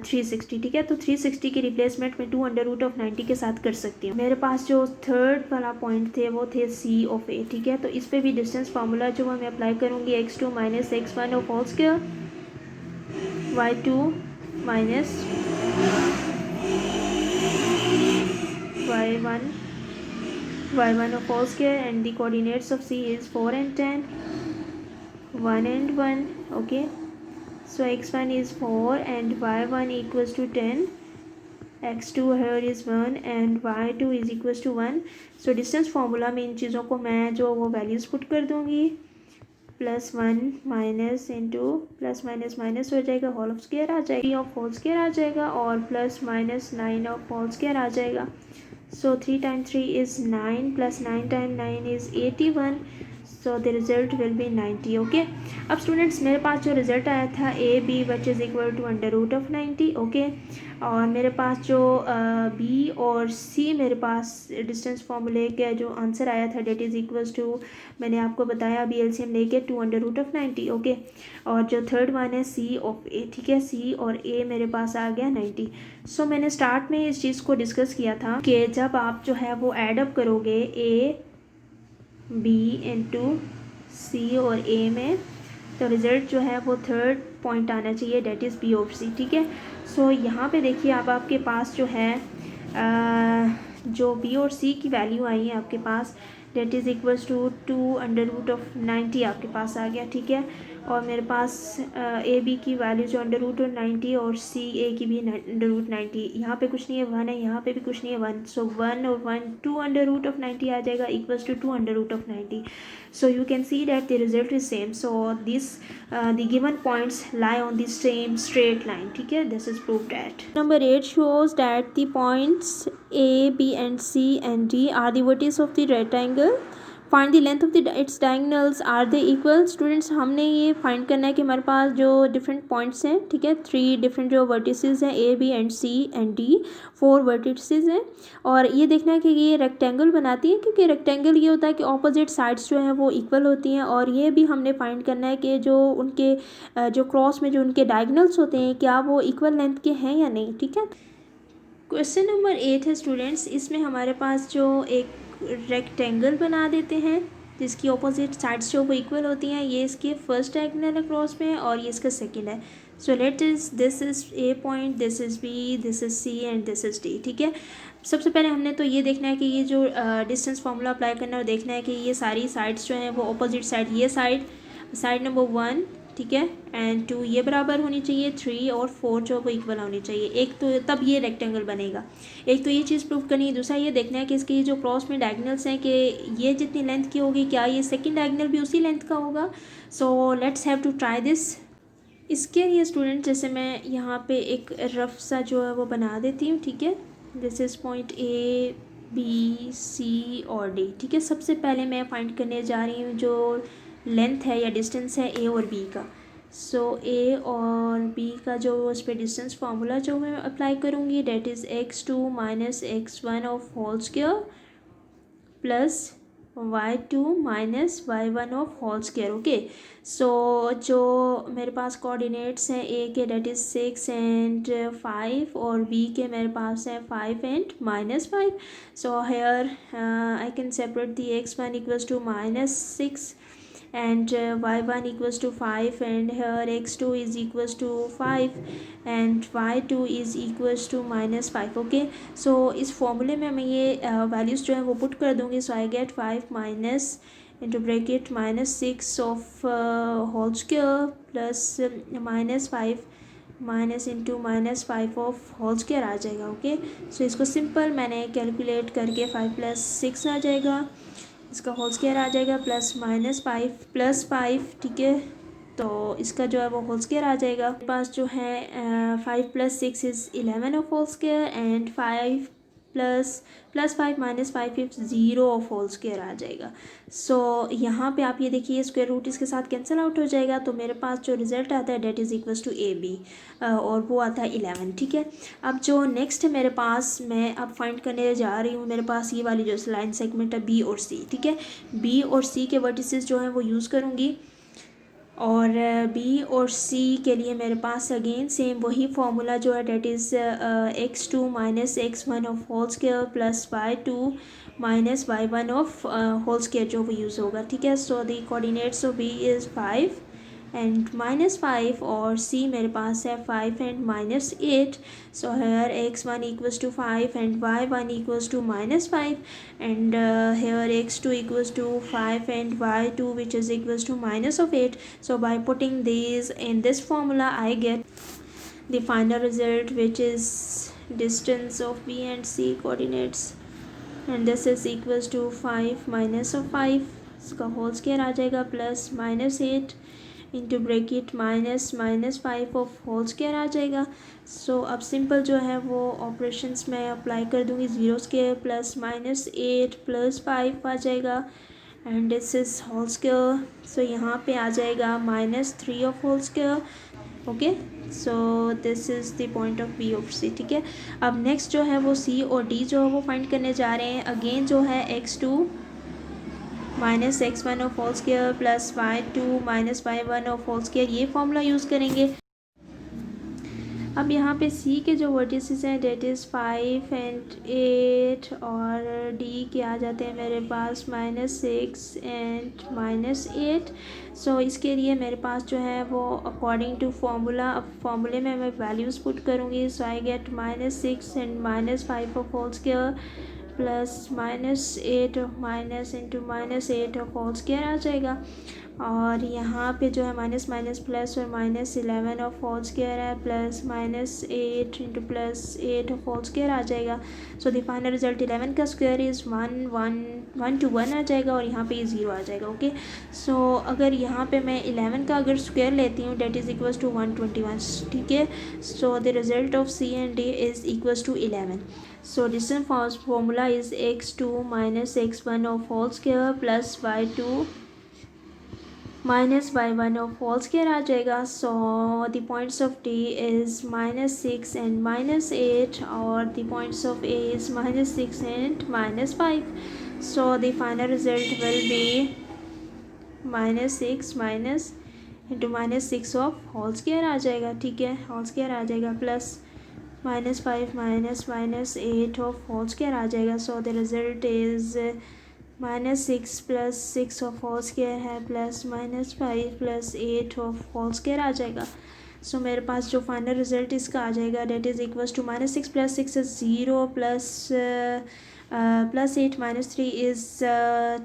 360। ठीक है, तो 360 की रिप्लेसमेंट में 2 अंडर रूट ऑफ 90 के साथ कर सकती हूँ। मेरे पास जो थर्ड वाला पॉइंट थे वो थे सी ऑफ ए। ठीक है, तो इस पर भी डिस्टेंस फार्मूला जो है मैं अप्लाई करूँगी x2 minus x1 of whole square y2 minus y1 of whole square and the coordinates of C is 4 and 10, 1 and 1 okay. So x1 is 4 and y1 equals to 10, x2 here is 1 and y2 is equals to 1. So distance formula में इन चीज़ों को मैं जो वो values put कर दूँगी, +1 minus into plus minus minus हो जाएगा, होल ऑफ स्क्वायर आ जाएगा, 3 ऑफ होल स्क्वायर आ जाएगा और plus minus 9 of whole square आ जाएगा। So 3 times 3 is 9 plus 9 times 9 is 81. So the result will be 90. Okay. अब स्टूडेंट्स मेरे पास जो रिज़ल्ट आया था A B which is equal to under root of 90 okay. और मेरे पास जो बी और सी मेरे पास डिस्टेंस फार्मूले का जो आंसर आया था डेट इज़ इक्वल्स टू, मैंने आपको बताया बी एलसीएम लेके 2 अंडर रूट ऑफ 90 ओके। और जो थर्ड वन है सी ऑफ ए, ठीक है, सी और ए मेरे पास आ गया 90। सो मैंने स्टार्ट में इस चीज़ को डिस्कस किया था कि जब आप जो है वो एडअप करोगे ए बी इंटू सी और ए में तो रिज़ल्ट जो है वो थर्ड पॉइंट आना चाहिए डेट इज़ बी ऑफ सी। ठीक है, सो यहाँ पे देखिए अब आपके पास जो है जो बी और सी की वैल्यू आई है आपके पास that is equals to 2 under root of 90 आपके पास आ गया। ठीक है, और मेरे पास ए बी की वैल्यू जो अंडर रूट ऑफ 90 और सी ए की भी अंडर रूट 90, यहाँ पे कुछ नहीं है 1 है, यहाँ पे भी कुछ नहीं है 1, सो 1 और 1 2 अंडर रूट ऑफ 90 आ जाएगा equals to 2 under root of 90। So you can see that the result is same. So this the given points lie on the same straight line. ठीक है, this is proved that. Number 8 shows that the points A, B and C and D are the vertices of the rectangle. Find the length of the its diagonals. Are they equal? Students हमने ये find करना है कि हमारे पास जो different points हैं, ठीक है, 3 डिफरेंट जो वर्टिसेस हैं A, B and C and D, 4 vertices हैं और ये देखना है कि ये रेक्टेंगल बनाती है, क्योंकि रेक्टेंगल ये होता है कि ऑपोजिट साइड्स जो हैं वो इक्वल होती हैं। और ये भी हमने फाइंड करना है कि जो उनके जो क्रॉस में जो उनके डायगोनल्स होते हैं क्या वो इक्वल लेंथ के हैं या नहीं। ठीक है, क्वेश्चन नंबर 8 है स्टूडेंट्स, इसमें हमारे पास जो एक रेक्टेंगल बना देते हैं जिसकी ऑपोजिट साइड्स जो वो इक्वल होती हैं, ये इसके फर्स्ट डायगोनल है क्रॉस में और ये इसका सेकंड है। So let is this is A point, this is B, this is C and this is D. ठीक है, सबसे पहले हमने तो ये देखना है कि ये जो डिस्टेंस फार्मूला अप्लाई करना है और देखना है कि ये सारी साइड्स जो हैं वो ऑपोजिट साइड, ये साइड नंबर 1, ठीक है, एंड 2 ये बराबर होनी चाहिए, 3 और 4 जो वो इक्वल होनी चाहिए। एक तो तब ये रेक्टेंगल बनेगा। एक तो ये चीज़ प्रूव करनी है, दूसरा ये देखना है कि इसके जो क्रॉस में डायगोनल्स हैं कि ये जितनी लेंथ की होगी क्या ये सेकंड डायगोनल भी उसी लेंथ का होगा। So let's have to try this. इसके लिए स्टूडेंट जैसे मैं यहाँ पे एक रफ सा जो है वो बना देती हूँ। ठीक है, this is point A B C और डी। ठीक है, सबसे पहले मैं फाइंड करने जा रही हूँ जो लेंथ है या डिस्टेंस है ए और बी का। सो ए और बी का जो उस पर डिस्टेंस फार्मूला जो मैं अप्लाई करूँगी that is x2 minus x1 of whole square plus y2 minus y1 of whole square. Okay, so जो मेरे पास कोऑर्डिनेट्स हैं ए के डेट इज़ 6 एंड 5 और बी के मेरे पास है 5 and -5. So here I can separate the x1 equals to -6 and y1 equals to 5 and here x2 is equals to 5 and y2 is equals to -5. Okay, so इस फॉर्मूले में मैं ये वैल्यूज़ जो है वो पुट कर दूँगी. So I get 5 minus into bracket -6 of whole square plus -5 minus into -5 of whole square आ जाएगा. ओके, सो इसको सिंपल मैंने कैलकुलेट करके 5 + 6 आ जाएगा, इसका होल स्क्वायर आ जाएगा +-5 +5. ठीक है, तो इसका जो है वो होल स्क्वायर आ जाएगा. मेरे पास जो है 5 + 6 is 11 of whole square and 5 +5 -5 is 0 of whole square आ जाएगा. सो यहाँ पे आप ये देखिए स्क्वायर रूट इसके साथ कैंसिल आउट हो जाएगा, तो मेरे पास जो रिजल्ट आता है that is equals to AB और वो आता है 11. ठीक है, अब जो नेक्स्ट है मेरे पास, मैं अब फाइंड करने जा रही हूँ. मेरे पास ये वाली जो लाइन सेगमेंट है B और C. ठीक है, B और C के वर्टिसेस जो हैं वो यूज़ करूँगी और B और C के लिए मेरे पास अगेन सेम वही फार्मूला जो है that is x2 minus x1 of whole square plus y2 minus y1 of whole square जो वो यूज़ होगा. ठीक है, so the coordinates of B is 5 and -5 और C मेरे पास है 5 and -8. So here x1 equals to 5 and y1 equals to -5 and here x2 equals to 5 and y2 which is equals to -8. So by putting these in this formula I get the final result which is distance of B and C coordinates and this is equals to 5 minus of 5 इसका whole square आ जाएगा plus -8 into bracket -5 of whole square आ जाएगा. So अब simple जो है वो operations में अप्लाई कर दूँगी. 0 स्क्वायर प्लस -8 प्लस 5 आ जाएगा and this is whole square. So यहाँ पे आ जाएगा -3 of whole square. Okay, so this is the point of B of C. ठीक है, अब नेक्स्ट जो है वो C और D जो है वो फाइंड करने जा रहे हैं. अगेन जो है x2 minus x1 of whole square plus y2 minus y1 of whole square, ये फॉर्मूला यूज़ करेंगे. अब यहाँ पे C के जो वर्टिसेस हैं डेट इज़ 5 एंड 8 और D के आ जाते हैं मेरे पास -6 एंड -8. सो इसके लिए मेरे पास जो है वो अकॉर्डिंग टू फार्मूला, अब फार्मूले में मैं वैल्यूज़ पुट करूँगी. So I get -6 and -5 of whole square plus -8 minus into -8 of whole square आ जाएगा और यहाँ पे जो है माइनस माइनस प्लस और -11 ऑफ होल स्क्वायर है plus -8 into +8 of whole square आ जाएगा. सो द फाइनल रिजल्ट 11 का स्क्वायर इज़ 1 to 1 आ जाएगा और यहाँ पे 0 आ जाएगा. ओके, सो अगर यहाँ पे मैं 11 का अगर स्क्वायर लेती हूँ डेट इज़ इक्वल्स टू 121. ठीक है, so the result of C and D is equals to 11. So distance formula is x2 minus x1 of whole square plus y2 minus y1 of whole square आ जाएगा. So the points of D is -6 and -8 और the points of A is -6 and -5. So the final result will be -6 minus into -6 of whole square आ जाएगा. ठीक है, whole square आ जाएगा plus -5 -8 of whole square आ जाएगा. So the result is -6 + 6 of whole square है प्लस -5 + 8 ऑफ होल स्क्वायर आ जाएगा. सो मेरे पास जो फाइनल रिज़ल्ट इसका आ जाएगा that is equals to -6 + 6 is 0 plus +8 -3 is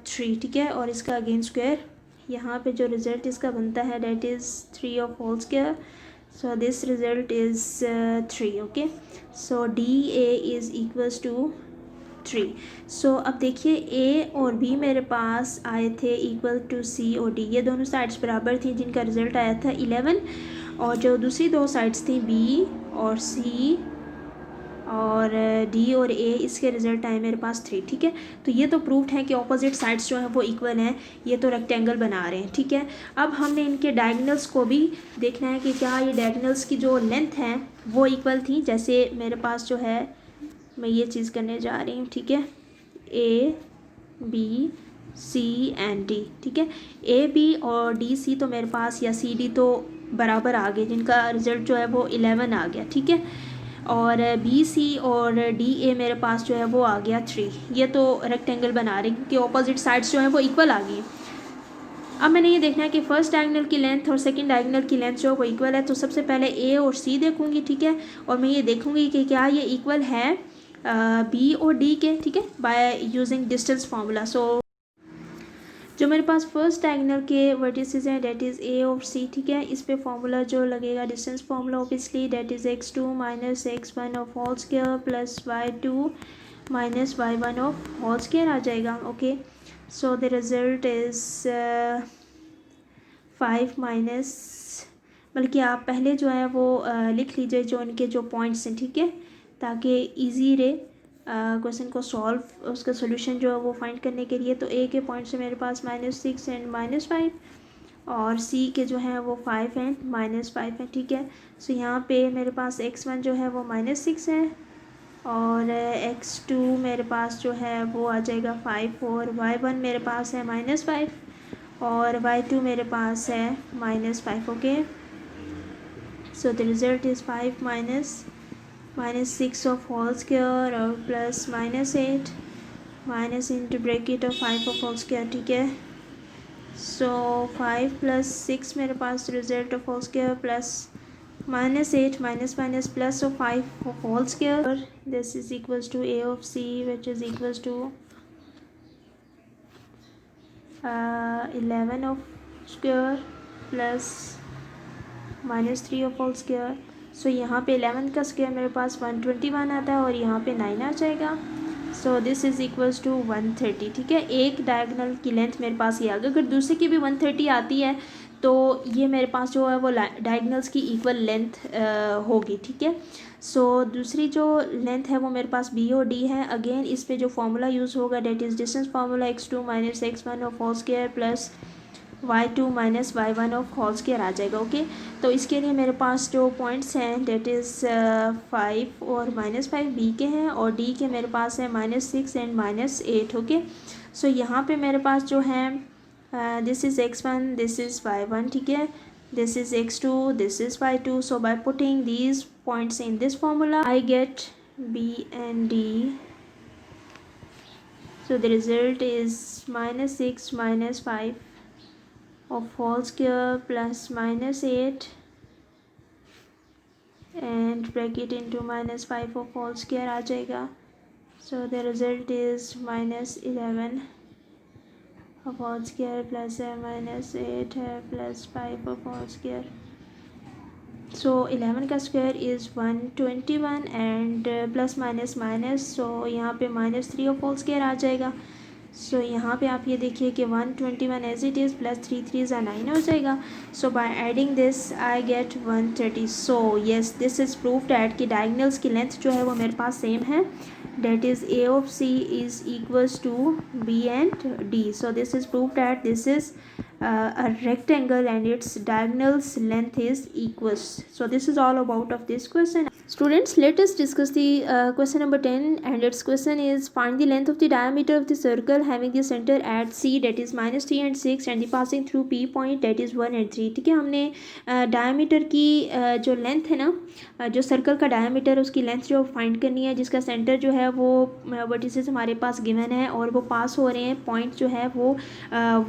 3. ठीक है, और इसका अगेन स्क्वायर यहाँ पे जो रिज़ल्ट इसका बनता है that is 3 of whole square. So this result is 3. Okay, so DA is equals to 3. So अब देखिए A और B मेरे पास आए थे इक्वल टू C और D, ये दोनों साइड्स बराबर थी जिनका रिज़ल्ट आया था 11 और जो दूसरी दो साइड्स थी B और C और D और A, इसके रिज़ल्ट आए मेरे पास 3. ठीक है, तो ये तो प्रूव्ड है कि ऑपोजिट साइड्स जो हैं वो इक्वल हैं. ये तो रेक्टेंगल बना रहे हैं. ठीक है, अब हमने इनके डायगोनल्स को भी देखना है कि क्या ये डायगोनल्स की जो लेंथ है वो इक्वल थी. जैसे मेरे पास जो है मैं ये चीज़ करने जा रही हूँ. ठीक है, A B C and D, ठीक है। ए बी और डी सी तो मेरे पास, या सी डी तो बराबर आ गए, जिनका रिजल्ट जो है वो 11 आ गया, ठीक है। और बी सी और डी ए मेरे पास जो है वो आ गया 3। ये तो रेक्टेंगल बना रहे हैं क्योंकि ऑपोजिट साइड्स जो है वो इक्वल आ गई। अब मैंने ये देखना है कि फर्स्ट डायगोनल की लेंथ और सेकंड डायगोनल की लेंथ जो है वो इक्वल है। तो सबसे पहले ए और सी देखूंगी, ठीक है, और मैं ये देखूंगी कि क्या ये इक्वल है बी और डी के, ठीक है, by using distance formula. So जो मेरे पास फर्स्ट डायगोनल के वर्टिसेस हैं डेट इज़ ए और सी, ठीक है। इस पे फार्मूला जो लगेगा distance formula obviously that is x2 minus x1 of whole square plus y2 minus y1 of whole square आ जाएगा। Okay, so the result is 5 minus, बल्कि आप पहले जो है वो लिख लीजिए जो उनके जो पॉइंट्स हैं, ठीक है, ताकि इजी रहे क्वेश्चन को सॉल्व, उसका सोल्यूशन जो है वो फाइंड करने के लिए। तो ए के पॉइंट से मेरे पास -6 एंड -5, और सी के जो है वो 5 एंड -5 है, ठीक है। सो यहाँ पे मेरे पास x1 जो है वो -6 है, और x2 मेरे पास जो है वो आ जाएगा 5, और y1 मेरे पास है -5, और y2 मेरे पास है -5। Okay, so the result is 5 -6 of whole square और plus -8 minus into bracket of 5 of whole square, ठीक है। सो 5 + 6 मेरे पास result of whole square plus -8 minus minus plus of 5 of whole square, this is equals to a of c which is equals to 11 of square plus -3 of whole square. So यहाँ पे 11 का square मेरे पास 121 आता है, और यहाँ पे 9 आ जाएगा। So this is equals to 130, ठीक है। एक डायगोनल की लेंथ मेरे पास ये आ गई। अगर दूसरे की भी 130 आती है तो ये मेरे पास जो है वो डायगोनल्स की इक्वल लेंथ होगी, ठीक है। सो दूसरी जो लेंथ है वो मेरे पास बी और डी है। अगेन इस पे जो फार्मूला यूज़ होगा that is distance formula x2 minus x1 of whole square plus y2 minus y1 of whole square आ जाएगा। ओके, तो इसके लिए मेरे पास जो पॉइंट्स हैं डेट इज़ 5 और -5 बी के हैं, और डी के मेरे पास है -6 एंड -8। ओके, सो यहाँ पे मेरे पास जो है this is x1, this is y1, ठीक है, this is x2, this is y2। So by putting these points in this formula I gate b and d. So the result is -6 -5 of whole square plus -8 and bracket into -5 of whole square आ जाएगा। So the result is -11 of whole square plus -8 है plus 5 of whole square। So 11 का square is 121 and plus minus minus, so यहाँ पे -3 of whole square आ जाएगा। So यहाँ पे आप ये देखिए कि 121 एज इट इज़ प्लस 3 3 9 हो जाएगा। So by adding this I get 130। So yes, this is proof that कि डायगोनल्स की लेंथ जो है वो मेरे पास सेम है, that is a of c is equals to b and d. So this is proof that this is a rectangle and its diagonals length is equals. So this is all about of this question. Students, let us discuss the question number 10, and its question is find the length of the diameter of the circle having the center at c that is -3 and 6 and the passing through p point that is 1 and 3, ठीक है। हमने diameter की जो length है ना, जो circle का diameter है उसकी लेंथ जो फाइंड करनी है, जिसका सेंटर जो है वो वर्टिसेस हमारे पास गिवन है और वो पास हो रहे हैं पॉइंट जो है वो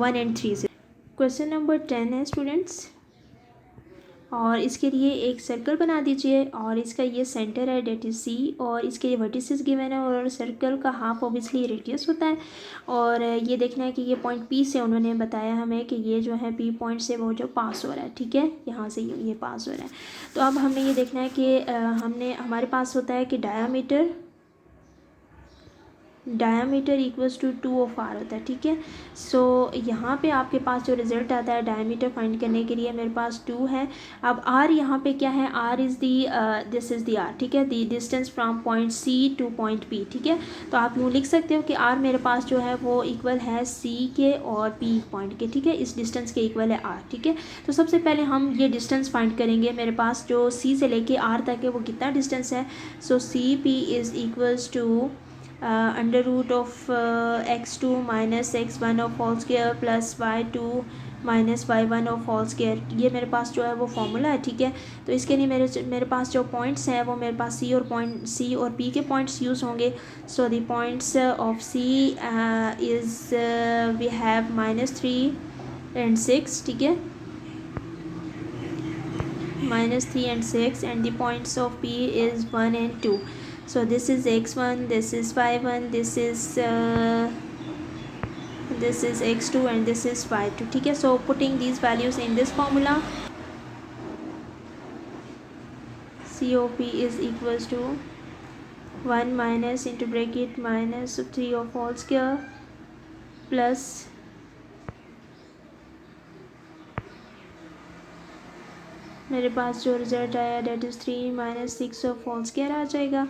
1 and 3 से। क्वेश्चन नंबर 10 है स्टूडेंट्स, और इसके लिए एक सर्कल बना दीजिए, और इसका ये सेंटर है डेट इज सी, और इसके ये वर्टिसेस गिवन है, और सर्कल का हाफ ऑब्वियसली रेडियस होता है। और ये देखना है कि ये पॉइंट पी से उन्होंने बताया हमें कि ये जो है पी पॉइंट से वो जो पास हो रहा है, ठीक है, यहाँ से ये पास हो रहा है। तो अब हमने ये देखना है कि हमारे पास होता है कि डायमीटर इक्वल्स टू 2 ऑफ आर होता है, ठीक है। सो यहाँ पे आपके पास जो रिज़ल्ट आता है डायमीटर फाइंड करने के लिए मेरे पास 2 है। अब आर यहाँ पे क्या है, R is the this is the R, ठीक है, the distance from point C to point P, ठीक है। तो आप यूँ लिख सकते हो कि आर मेरे पास जो है वो इक्वल है सी के और पी पॉइंट के, ठीक है, इस डिस्टेंस के इक्वल है आर, ठीक है। तो सबसे पहले हम ये डिस्टेंस फाइंड करेंगे। मेरे पास जो सी से लेके आर तक है वो कितना डिस्टेंस है। So C P is equals to under root of x2 minus x1 of whole square plus y2 minus y1 of whole square, ये मेरे पास जो है वो फॉर्मूला है, ठीक है। तो इसके लिए मेरे पास जो पॉइंट्स हैं वो मेरे पास C और P के पॉइंट्स यूज़ होंगे। So the points of C is we have -3 and 6, ठीक है, -3 and 6, and the points of P is 1 and 2. So this is x1, this is y1, this is x2 and this is y2, ठीक है। So putting these values in this formula, COP is equals to 1 minus into bracket minus 3 of whole square plus मेरे पास जो result आया that is 3 minus 6 of whole square आ जाएगा।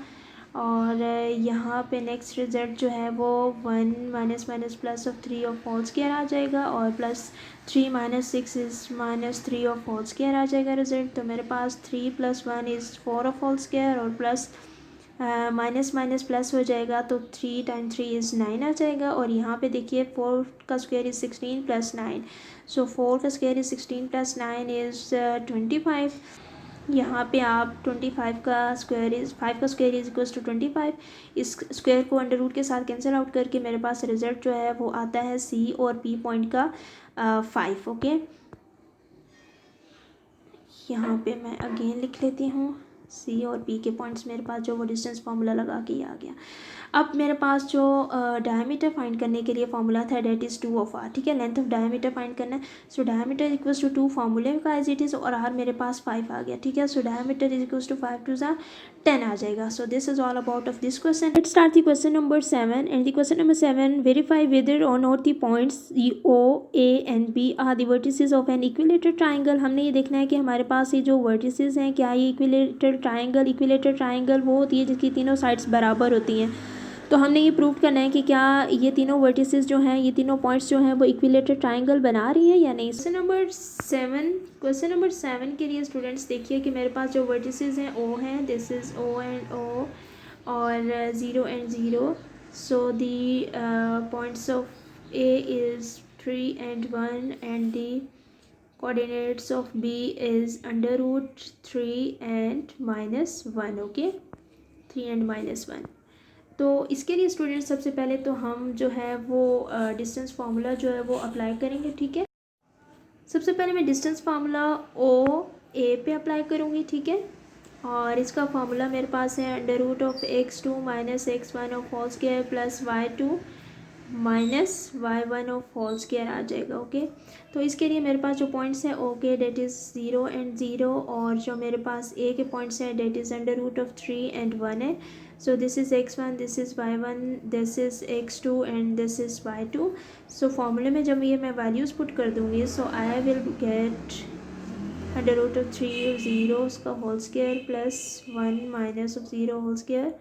और यहाँ पे नेक्स्ट रिज़ल्ट जो है वो 1 minus minus plus of 3 of whole square आ जाएगा, और plus 3 minus 6 is minus 3 of whole square आ जाएगा रिज़ल्ट। तो मेरे पास 3 + 1 इज़ 4 ऑफ होल स्क्वायर, और प्लस माइनस माइनस प्लस हो जाएगा तो 3 × 3 इज़ 9 आ जाएगा। और यहाँ पे देखिए 4 का स्क्वायर इज़ 16 + 9, सो 4 का स्क्वायर इज़ 16 + 9 इज़ 25। यहाँ पे आप 25 का स्क्वायर इज़ 5 का स्क्वायर इज़ इक्वल्स टू 25। इस स्क्वायर को अंडर रूट के साथ कैंसिल आउट करके मेरे पास रिजल्ट जो है वो आता है C और P पॉइंट का 5। ओके, यहाँ पे मैं अगेन लिख लेती हूँ C और P के पॉइंट्स मेरे पास जो वो डिस्टेंस फार्मूला लगा के ही आ गया। अब मेरे पास जो डायमीटर फाइंड करने के लिए फार्मूला था डेट इज़ 2 ऑफ r, ठीक है। लेंथ ऑफ डायमीटर फाइंड करना है, सो डायमीटर इक्वल्स टू 2 फार्मूले का एज इट इज़, और r मेरे पास 5 आ गया, ठीक है। So diameter is equals to 5 × 10 आ जाएगा। So this is all about of this question. Let's start the question number 7, and the question number 7, verify whether or not the points O, A and B are the vertices of an equilateral triangle. हमने ये देखना है कि हमारे पास ये जो vertices हैं क्या ये इक्विलेटरल ट्राइंगल वो होती है जिसकी तीनों साइड्स बराबर होती हैं। तो हमने ये प्रूव करना है कि क्या ये तीनों वर्टिसेस जो हैं, ये तीनों पॉइंट्स जो हैं वो इक्विलेटरल ट्राइंगल बना रही हैं या नहीं। क्वेश्चन नंबर 7 के लिए स्टूडेंट्स देखिए कि मेरे पास जो वर्टिसेस हैं O हैं, this is O and O, और 0 and 0। So the points of A is 3 and 1 and the coordinates of B is √3 and -1, okay, 3 and -1। तो इसके लिए स्टूडेंट सबसे पहले तो हम जो है वो डिस्टेंस फार्मूला जो है वो अप्लाई करेंगे, ठीक है। सबसे पहले मैं डिस्टेंस फार्मूला OA पे अप्लाई करूँगी, ठीक है। और इसका फार्मूला मेरे पास है √x2 minus x1 of whole square plus y2 minus y1 of whole square आ जाएगा, ओके। तो इसके लिए मेरे पास जो पॉइंट्स हैं O के डेट इज़ 0 and 0, और जो मेरे पास A के पॉइंट्स हैं डेट इज़ √3 and 1 है। So this is x1, this is y1, this is x2 and this is y2। So फॉर्मूले में जब ये मैं वैल्यूज़ पुट कर दूँगी, so I will get √3 of 0 उसका whole square plus 1 minus of 0 whole square.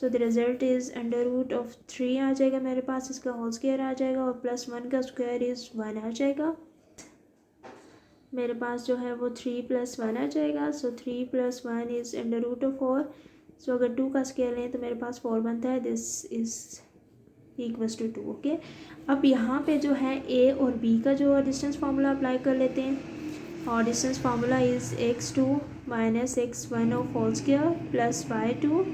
So the result is √3 आ जाएगा मेरे पास, इसका होल स्क्वायर आ जाएगा, और प्लस 1 का स्क्वायर इज़ 1 आ जाएगा। मेरे पास जो है वो 3 + 1 आ जाएगा। So 3 + 1 is √4। सो अगर 2 का स्केल लें तो मेरे पास 4 बनता है, this is equals to 2, okay. अब यहाँ पे जो है A और B का जो डिस्टेंस फार्मूला अप्लाई कर लेते हैं, और distance formula is x2 minus x1 of whole square plus y2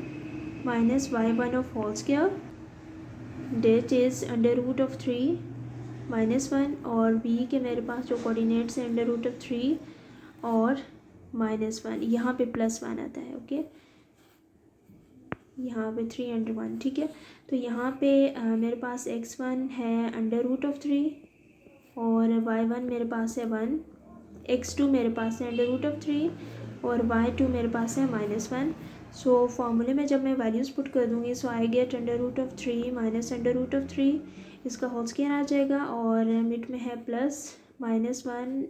minus y1 of whole square, that is √3 -1, और B के मेरे पास जो कोऑर्डिनेट्स हैं √3 और -1, यहाँ पे +1 आता है, ओके। यहाँ पे 3 and 1, ठीक है। तो यहाँ पे मेरे पास x1 है √3 और y1 मेरे पास है 1, x2 मेरे पास है √3 और y2 मेरे पास है -1। सो फॉर्मूले में जब मैं वैल्यूज़ पुट कर दूँगी, सो आई गेट √3 माइनस √3, इसका होल स्क्वायर आ जाएगा, और मिड में है plus -1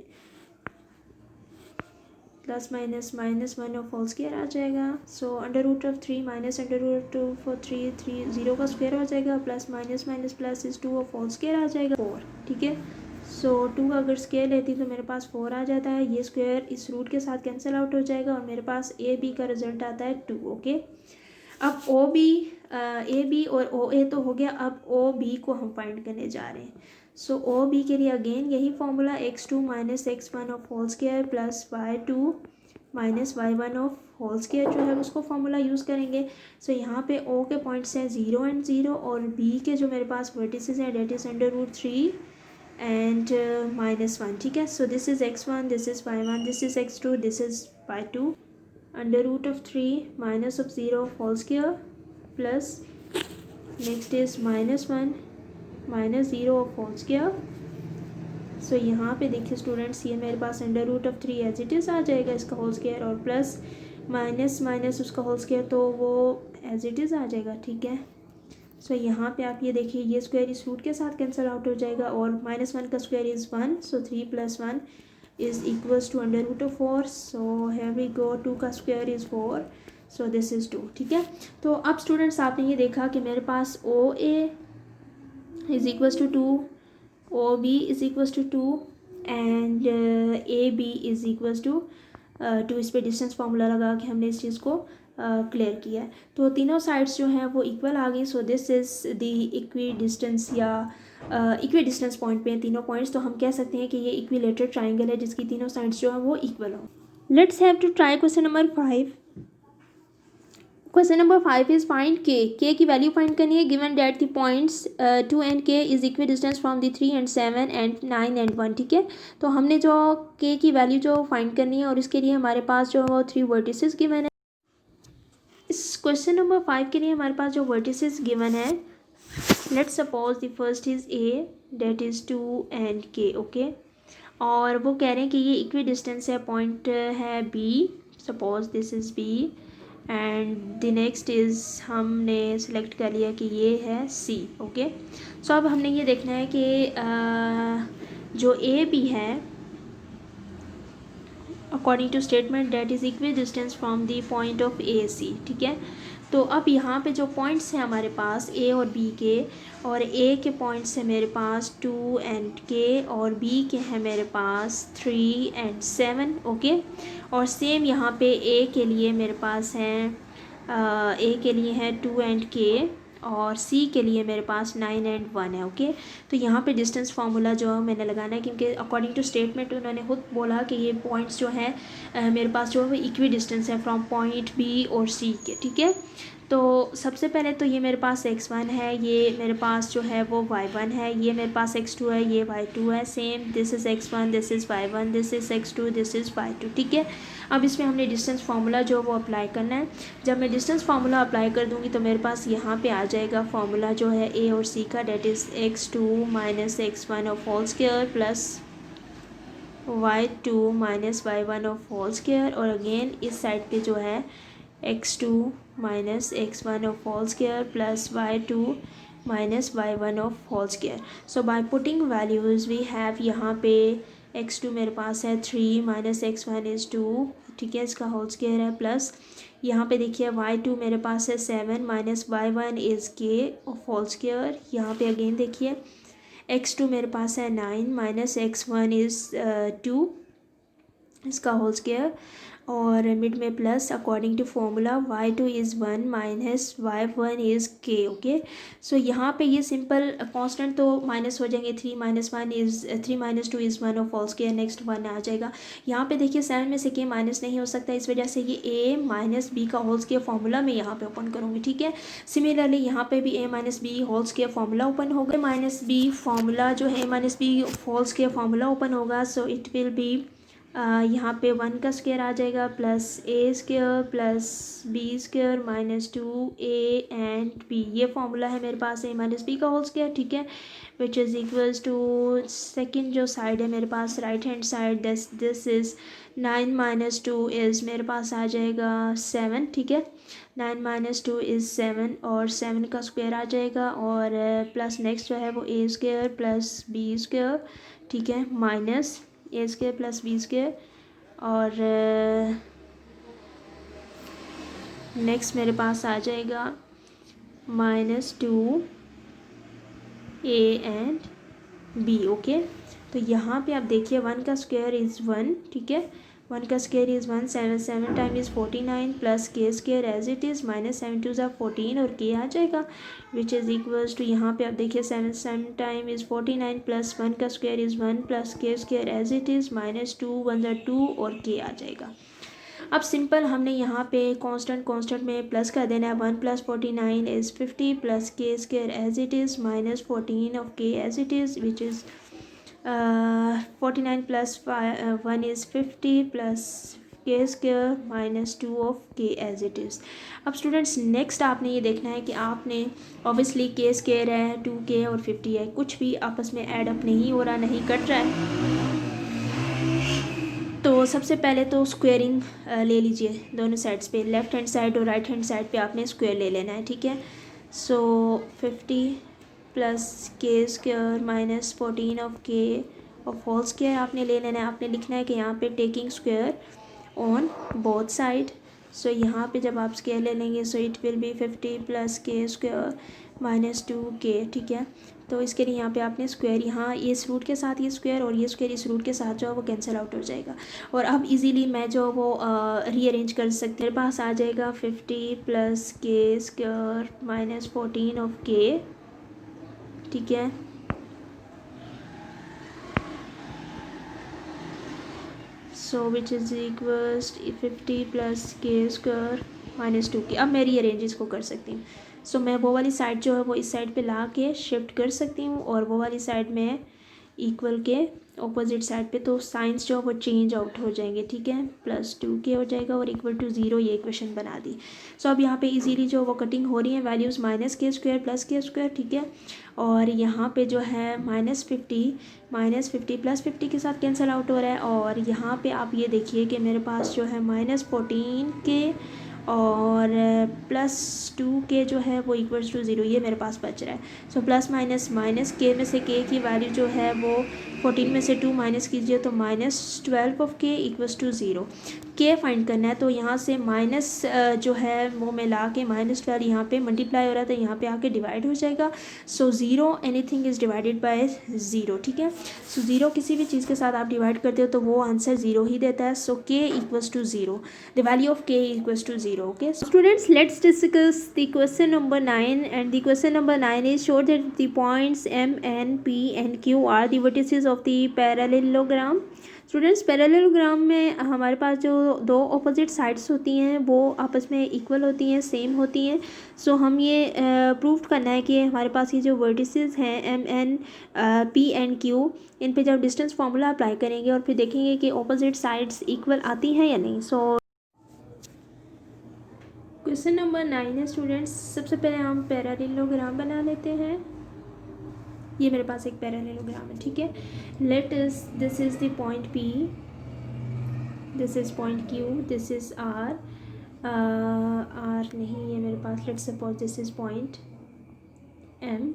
plus minus -1 of whole square आ जाएगा। सो √3 माइनस √3 0 का स्क्वायर हो जाएगा, प्लस माइनस प्लस इस 2 ऑफ होल स्क्वायर आ जाएगा 4, ठीक है। सो 2 का अगर स्क्वायर लेती तो मेरे पास 4 आ जाता है, ये स्क्वायर इस रूट के साथ कैंसिल आउट हो जाएगा, और मेरे पास AB का रिजल्ट आता है 2, ओके। अब OB ए बी और ओ ए तो हो गया, अब ओ बी को हम फाइंड करने जा रहे हैं। सो ओ बी के लिए अगेन यही formula x2 minus x1 of whole square plus y2 minus y1 of whole square जो है उसको फॉर्मूला यूज़ करेंगे। सो यहाँ पे ओ के पॉइंट्स हैं 0 एंड 0 और बी के जो मेरे पास वर्टिसेस हैं डेट इज़ √3 एंड -1, ठीक है। So this is x1, this is y1, this is x2, this is y2, √3 minus of 0 whole square plus next is -1 minus 0 of whole square. So यहाँ पे देखिए स्टूडेंट्स, ये मेरे पास √3 एज इट इज़ आ जाएगा इसका होल स्क्वायर, और प्लस माइनस माइनस उसका होल स्क्वायर तो वो एज इट इज़ आ जाएगा, ठीक है। सो यहाँ पे आप ये देखिए, ये स्क्वायर इस रूट के साथ कैंसिल आउट हो जाएगा, और -1 का square is 1, so 3 + 1 is equals to √4। So here we go, 2 का square is 4, so this is 2, ठीक है। तो अब स्टूडेंट्स आपने ये देखा कि मेरे पास O A is equals to 2, O B is equals to 2 and A B is equals to 2। इस पर डिस्टेंस फार्मूला लगा के हमने इस चीज़ को क्लियर किया है। तो तीनों साइड्स जो हैं वो इक्वल आ गई। सो this is the equi distance या इक्वी डिस्टेंस पॉइंट पे हैं तीनों पॉइंट्स, तो हम कह सकते हैं कि ये इक्विलेटरल ट्राइंगल है जिसकी तीनों साइड्स जो हैं वो इक्वल हो। Let's have to try question number 5। Question number 5 is find K की वैल्यू फाइंड करनी है given that the points 2 and K is equidistant from the 3 and 7 and 9 and 1, ठीक है। तो हमने जो के की वैल्यू जो फाइंड करनी है और इसके लिए हमारे पास जो वो 3 वर्टिसेस गिवन है। इस क्वेश्चन नंबर 5 के लिए हमारे पास जो वर्टिसेस गिवन है, let's suppose the first is A that is 2 and K, okay. और वो कह रहे हैं कि ये इक्वी डिस्टेंस है, पॉइंट है B, suppose this is B and the next is हमने सेलेक्ट कर लिया कि ये है सी, ओके। सो अब हमने ये देखना है कि जो ए बी है according to statement that is equidistant from the point of A C, ठीक है। तो अब यहाँ पे जो पॉइंट्स हैं हमारे पास ए और बी के, और ए के पॉइंट्स हैं मेरे पास 2 एंड के, और बी के हैं मेरे पास 3 एंड 7, ओके। और सेम यहाँ पे ए के लिए मेरे पास हैं ए के लिए हैं 2 एंड के, और सी के लिए मेरे पास 9 एंड 1 है, ओके। तो यहाँ पे डिस्टेंस फार्मूला जो मैंने लगाना है, क्योंकि अकॉर्डिंग टू स्टेटमेंट उन्होंने खुद बोला कि ये पॉइंट्स जो हैं मेरे पास जो है वो इक्वी डिस्टेंस है फ्रॉम पॉइंट बी और सी के, ठीक है। तो सबसे पहले तो ये मेरे पास x1 है, ये मेरे पास जो है वो y1 है, ये मेरे पास x2 है, ये y2 है। Same this is x1, this is y1, this is x2, this is y2, ठीक है। अब इसमें हमने डिस्टेंस फार्मूला जो वो अप्लाई करना है। जब मैं डिस्टेंस फार्मूला अप्लाई कर दूँगी तो मेरे पास यहाँ पे आ जाएगा फार्मूला जो है ए और सी का, that is x2 minus x1 of whole square plus y2 minus y1 of whole square, और अगेन इस साइड पे जो है x2 minus x1 of whole square plus y2 minus y1 of whole square. So by putting values we have यहाँ पे x2 मेरे पास है 3 माइनस x1 इज़ 2, ठीक है, इसका होल स्क्वायर है, प्लस यहाँ पे देखिए y2 मेरे पास है 7 माइनस y1 इज़ के ऑफ होल स्क्वायर। यहाँ पे अगेन देखिए x2 मेरे पास है 9 माइनस x1 इज़ 2, इसका होल स्क्वायर, और मिड में plus according to formula y2 is 1 minus y1 is k, okay. So यहाँ पे ये सिंपल कांस्टेंट तो माइनस हो जाएंगे, 3 minus 2 is 1 of whole square, next 1 आ जाएगा। यहाँ पे देखिए 7 में से k माइनस नहीं हो सकता, इस वजह से ये a माइनस बी का होल स्क्वायर फार्मूला मैं यहाँ पे ओपन करूँगी, ठीक है। सिमिलरली यहाँ पे भी a minus B whole square formula open होगा, माइनस बी फार्मूला जो है a minus B whole square formula open होगा। सो इट विल बी यहाँ पे 1 का स्क्वायर आ जाएगा plus A square plus B square minus 2a and b, ये फार्मूला है मेरे पास a माइनस बी का होल स्क्वायर, ठीक है, which is equals to second जो साइड है मेरे पास right hand side, this is 9 minus 2 is मेरे पास आ जाएगा 7, ठीक है। 9 माइनस 2 इज़ 7 और 7 का स्क्वायर आ जाएगा, और प्लस नेक्स्ट जो है वो a square plus b square, ठीक है, माइनस ए स्क्वायर प्लस बी स्क्वायर, और नेक्स्ट मेरे पास आ जाएगा minus 2a and b, okay. तो यहाँ पे आप देखिए 1 का स्क्वायर इज़ 1, ठीक है, 1 का square is 1, 7 time is 49 plus K square as it is minus 7 2 ज़ा 14 और के आ जाएगा विच इज़ इक्वल्स टू, यहाँ पे आप देखिए 7 टाइम इज़ 49 प्लस 1 का square is 1 plus K square as it is minus 2 1 ज़ा 2 और के आ जाएगा। अब सिंपल हमने यहाँ पे कांस्टेंट में प्लस कर देना है। 1 plus 49 is 50 plus K square as it is minus 14 of K as it is which is 49 plus 1 is 50 plus K square minus 2 of K as it is. अब स्टूडेंट्स नेक्स्ट आपने ये देखना है कि आपने ऑब्वियसली के स्क्वायर है 2k और 50 है, कुछ भी आपस में ऐड अप नहीं हो रहा, नहीं कट रहा है। तो सबसे पहले तो स्क्वेयरिंग ले लीजिए दोनों साइड्स पे, लेफ़्ट हैंड साइड और राइट हैंड साइड पे आपने स्क्वेयर ले लेना है, ठीक है। सो 50 plus K square minus 14 of के और होल स्क्वायर आपने ले लेना है। आपने लिखना है कि यहाँ पे taking square on both side. So यहाँ पे जब आप स्क्वायर ले लेंगे so it will be 50 plus K square minus 2k, ठीक है। तो इसके लिए यहाँ पे आपने स्क्वायर, यहाँ इस रूट के साथ ये स्क्वायर और ये स्क्वायर इस रूट के साथ जो है वो कैंसिल आउट हो जाएगा और अब इजीली मैं जो वो रीअरेंज कर सकती हूँ। मेरे पास आ जाएगा 50 plus K square minus 14 of के, ठीक है। सो विच is equals 50 plus K square minus 2k। अब मैं रीअरेंज इसको कर सकती हूँ। सो मैं वो वाली साइड जो है वो इस साइड पे ला के शिफ्ट कर सकती हूँ और वो वाली साइड में इक्वल के ऑपोजिट साइड पे, तो साइंस जो है वो चेंज आउट हो जाएंगे, ठीक है। प्लस 2k हो जाएगा और इक्वल टू 0 ये इक्वेशन बना दी। सो अब यहाँ पे इजीली जो वो कटिंग हो रही है वैल्यूज़ माइनस के स्क्वायर प्लस के स्क्वायर, ठीक है। और यहाँ पे जो है माइनस 50 प्लस 50 के साथ कैंसिल आउट हो रहा है और यहाँ पे आप ये देखिए कि मेरे पास जो है माइनस 14 के और प्लस 2k जो है वो इक्वल्स टू 0 ये मेरे पास बच रहा है। सो प्लस माइनस के में से k की वैल्यू जो है वो 14 में से 2 माइनस कीजिए तो minus 12 of k equals to 0। k find करना है तो यहाँ से माइनस जो है वो मैं ला के माइनस 12 यहाँ पे मल्टीप्लाई हो रहा था, यहाँ पे आके डिवाइड हो जाएगा। सो 0 एनीथिंग इज़ डिवाइडेड बाय 0, ठीक है। सो 0 किसी भी चीज़ के साथ आप डिवाइड करते हो तो वो आंसर 0 ही देता है। So k equals to 0, the value of k equals to 0, okay. So students, let's discuss the question number 9 and the question number 9 is show that the points M, N, P and Q are the vertices of the parallelogram. Students parallelogram में हमारे पास जो दो opposite sides होती हैं वो आपस में इक्वल होती हैं, सेम होती हैं। सो हम ये प्रूव करना है कि हमारे पास ये जो वर्टिसेस हैं M N P and Q, इन पे जब डिस्टेंस फार्मूला अप्लाई करेंगे और फिर देखेंगे कि ऑपोजिट साइड्स इक्वल आती हैं या नहीं। सो क्वेश्चन नंबर 9 है स्टूडेंट्स, सबसे पहले हम पैरेललोग्राम बना लेते हैं। ये मेरे पास एक पैरेललोग्राम है, ठीक है। Let is this is the point P, this is point Q, this is R, R नहीं है मेरे पास, let suppose this is point M,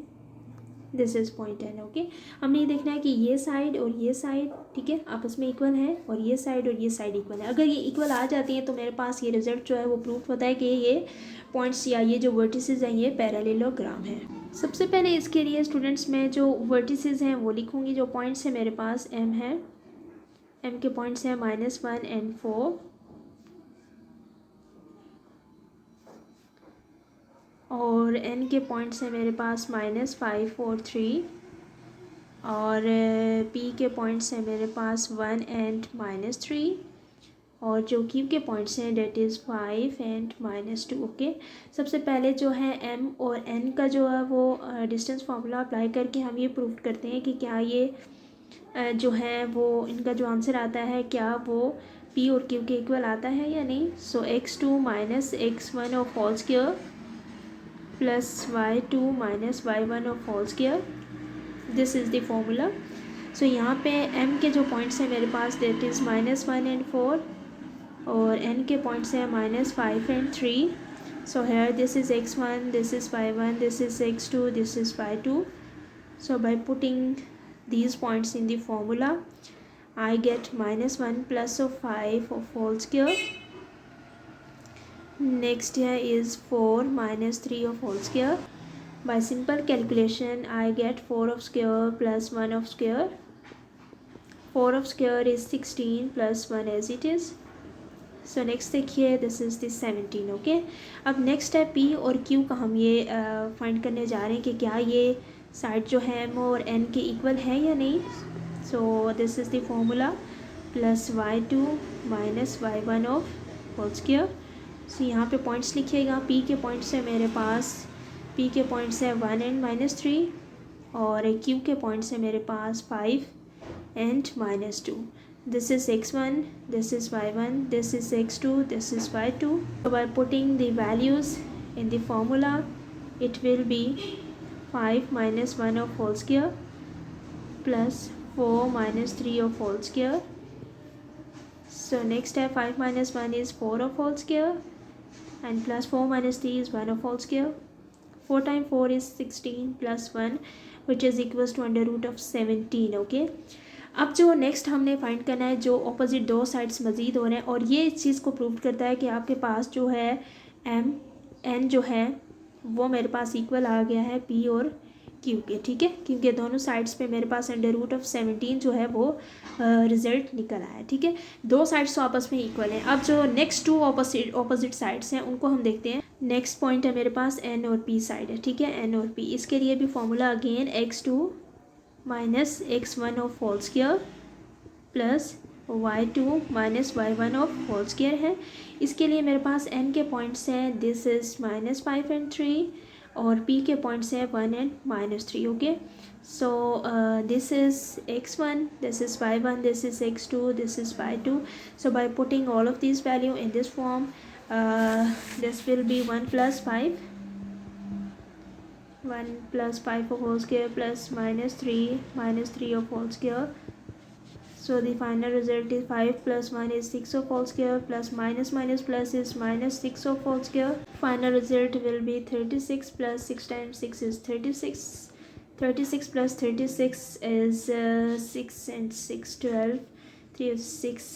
this is point N, okay. हमने ये देखना है कि ये साइड और ये साइड, ठीक है, आपस में इक्वल है और ये साइड और ये साइड इक्वल है। अगर ये इक्वल आ जाती हैं तो मेरे पास ये रिजल्ट जो है वो प्रूफ होता है कि ये पॉइंट्स या ये जो वर्टिसेस हैं ये पैरेललोग्राम है। सबसे पहले इसके लिए स्टूडेंट्स मैं जो वर्टिसेस हैं वो लिखूँगी। जो पॉइंट्स हैं मेरे पास M है, M के पॉइंट्स हैं -1 and 4 और N के पॉइंट्स हैं मेरे पास -5 और 3 और P के पॉइंट्स हैं मेरे पास 1 and -3 और जो Q के पॉइंट्स हैं डेट इज़ 5 and -2, ओके। सबसे पहले जो है M और N का जो है वो डिस्टेंस फार्मूला अप्लाई करके हम ये प्रूव करते हैं कि क्या ये जो है वो इनका जो आंसर आता है क्या वो P और Q के इक्वल आता है या नहीं। So x2 minus x1 of whole square plus y2 minus y1 of whole square, this is the formula. So यहाँ पे M के जो पॉइंट्स हैं मेरे पास डेट इज़ -1 and 4 और N के पॉइंट्स हैं -5 and 3. So here this is x1, this is y1, this is x2, this is y2. So by putting these points in the formula, I get -1 plus of 5 of whole square. Next here is 4 minus 3 of whole square. By simple calculation, I get 4 of square plus 1 of square. 4 of square is 16 plus 1 as it is. So next देखिए this is this 17 okay. अब next है P और Q का हम ये find करने जा रहे हैं कि क्या ये साइड जो है एम और एन के इक्वल है या नहीं. So this is the formula plus y2 minus y1 of whole square. So यहाँ पे पॉइंट्स लिखिएगा. पी के पॉइंट्स है मेरे पास, पी के पॉइंट्स है 1 एंड -3 और क्यू के पॉइंट्स है मेरे पास 5 and -2. This is x1, this is y1, this is x2, this is y2. So by putting the values in the formula, it will be 5 minus 1 of whole square plus 4 minus 3 of whole square. So next step 5 minus 1 is 4 of whole square and plus 4 minus 3 is 1 of whole square. 4 times 4 is 16 plus 1 which is equals to under root of 17. Okay. अब जो next हमने find करना है जो opposite दो sides मज़ीद हो रहे हैं और ये इस चीज़ को प्रूव करता है कि आपके पास जो है एम एन जो है वो मेरे पास इक्वल आ गया है पी और क्यू के. ठीक है, क्योंकि दोनों साइड्स पे मेरे पास अंडर रूट ऑफ 17 जो है वो रिज़ल्ट निकल आया है. ठीक है, दो साइड्स तो आपस में इक्वल हैं. अब जो नेक्स्ट टू ऑपोजिट साइड्स हैं उनको हम देखते हैं. नेक्स्ट पॉइंट है मेरे पास एन और पी साइड है. ठीक है, एन और पी. इसके लिए भी formula again x2 minus x1 of whole square plus y2 minus y1 of whole square है. इसके लिए मेरे पास n के पॉइंट्स हैं दिस इज़ -5 एंड 3 और p के पॉइंट्स हैं 1 and -3. Okay, so this is x1, this is y1, this is x2, this is y2. So by putting all of this value in this form this will be 1 plus 5 1 plus 5 of whole square plus -3 of whole square. So the final result is 5 plus 1 is 6 of whole square plus minus plus is -6 of whole square. Final result will be 36 plus 6 times 6 is 36. 36 plus 36 is 6 and 6 12. 3 is 6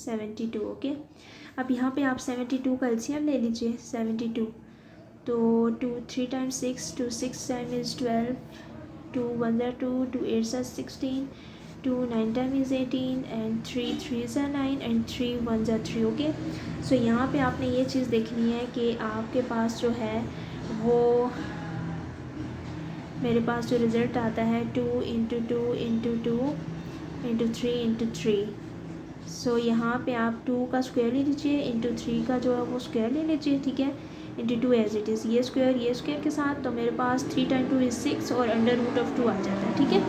72. Okay, अब यहाँ पे आप 72 का LCM ले लीजिए. 72 तो 2 3 times 6 2 6 times is 12. 2 1s are 2, 2 8s are 16, 2 9 times is 18 and 3 3s are 9 and 3 1s are 3. Okay, so यहाँ पे आपने ये चीज़ देखनी है कि आपके पास जो है वो मेरे पास जो रिज़ल्ट आता है 2 इंटू 2 इंटू 2 इंटू 3 इंटू 3. सो यहाँ पे आप 2 का स्क्वायर ले लीजिए इंटू 3 का जो है वो स्क्वायर ले लीजिए. ठीक है, इंटू 2 एज इट इज़ ये स्क्वायर के साथ. तो मेरे पास 3 टाइम 2 इज़ 6 और अंडर रूट ऑफ 2 आ जाता है. ठीक है,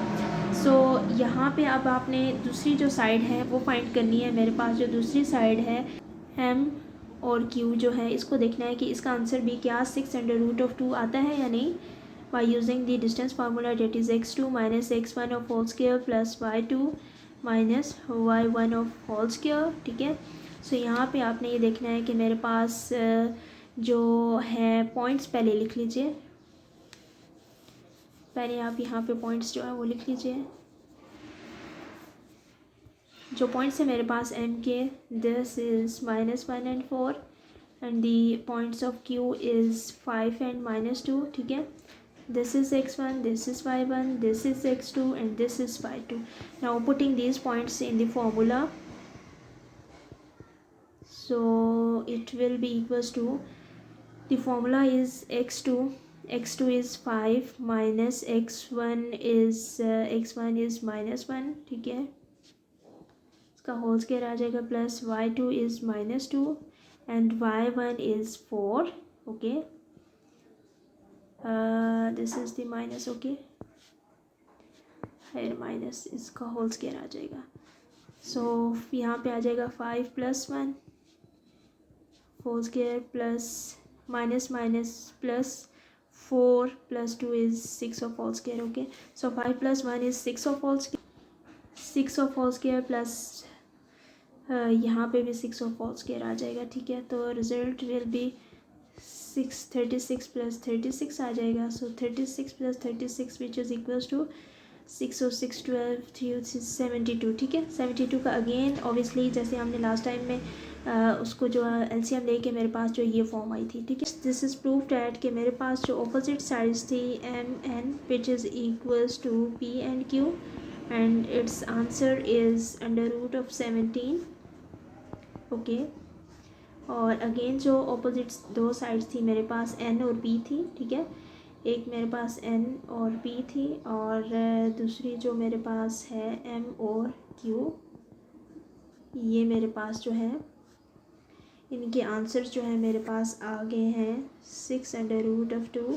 सो यहाँ पे अब आपने दूसरी जो साइड है वो फाइंड करनी है. मेरे पास जो दूसरी साइड है एम और क्यू जो है इसको देखना है कि इसका आंसर भी क्या 6 अंडर रूट ऑफ 2 आता है या नहीं. By using the distance formula that is x2 minus x1 of whole square plus y2 minus y1 of whole square. ठीक है, सो यहाँ पे आपने ये देखना है कि मेरे पास जो है पॉइंट्स पहले लिख लीजिए. पहले आप यहाँ पे पॉइंट्स जो है वो लिख लीजिए. जो पॉइंट्स है मेरे पास एम के this is -1 and 4 and the points of Q is 5 and -2. ठीक है, this is x1, this is y1, this is x2 and this is y2. Now putting these points in the formula, so it will be equals to the formula is x2 is 5 minus x1 is -1. ठीक है, इसका whole square आ जाएगा plus y2 is -2 and y1 is 4. Okay, this is the minus. Okay, फिर minus इसका whole square आ जाएगा. So यहाँ पे आ जाएगा 5 plus 1 whole square plus minus plus 4 plus 2 is 6 of whole square. Okay, so 5 plus 1 is 6 of whole square plus यहाँ पे भी 6 of whole square आ जाएगा. ठीक है, तो रिजल्ट विल बी 36 plus 36 आ जाएगा. So 36 plus 36 which is equals to 6 और 6 12 3 72. ठीक है, 72 का अगेन ऑब्वियसली जैसे हमने लास्ट टाइम में उसको जो एलसीएम लेके मेरे पास जो ये फॉर्म आई थी. ठीक है, दिस इज़ प्रूव डैट कि मेरे पास जो ऑपोजिट साइड्स थी M N which is equals to P and Q and its answer is under root of 17. Okay और अगेन जो ऑपोजिट्स दो साइड्स थी मेरे पास n और p थी, ठीक है, एक मेरे पास n और p थी और दूसरी जो मेरे पास है m और q, ये मेरे पास जो है इनके आंसर्स जो है मेरे पास आ गए हैं 6 अंडर रूट ऑफ 2,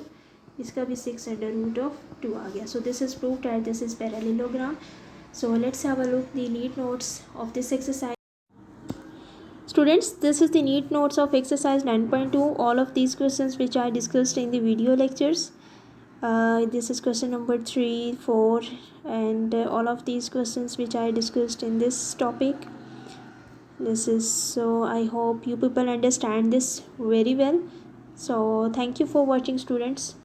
इसका भी 6 अंडर रूट ऑफ 2 आ गया. सो this is prove that this is parallelogram. So let's have a look the neat notes of this exercise. Students, this is the neat notes of exercise 9.2. All of these questions which I discussed in the video lectures. This is question number 3, 4 and all of these questions which I discussed in this topic. This is, so I hope you people understand this very well. So thank you for watching, students.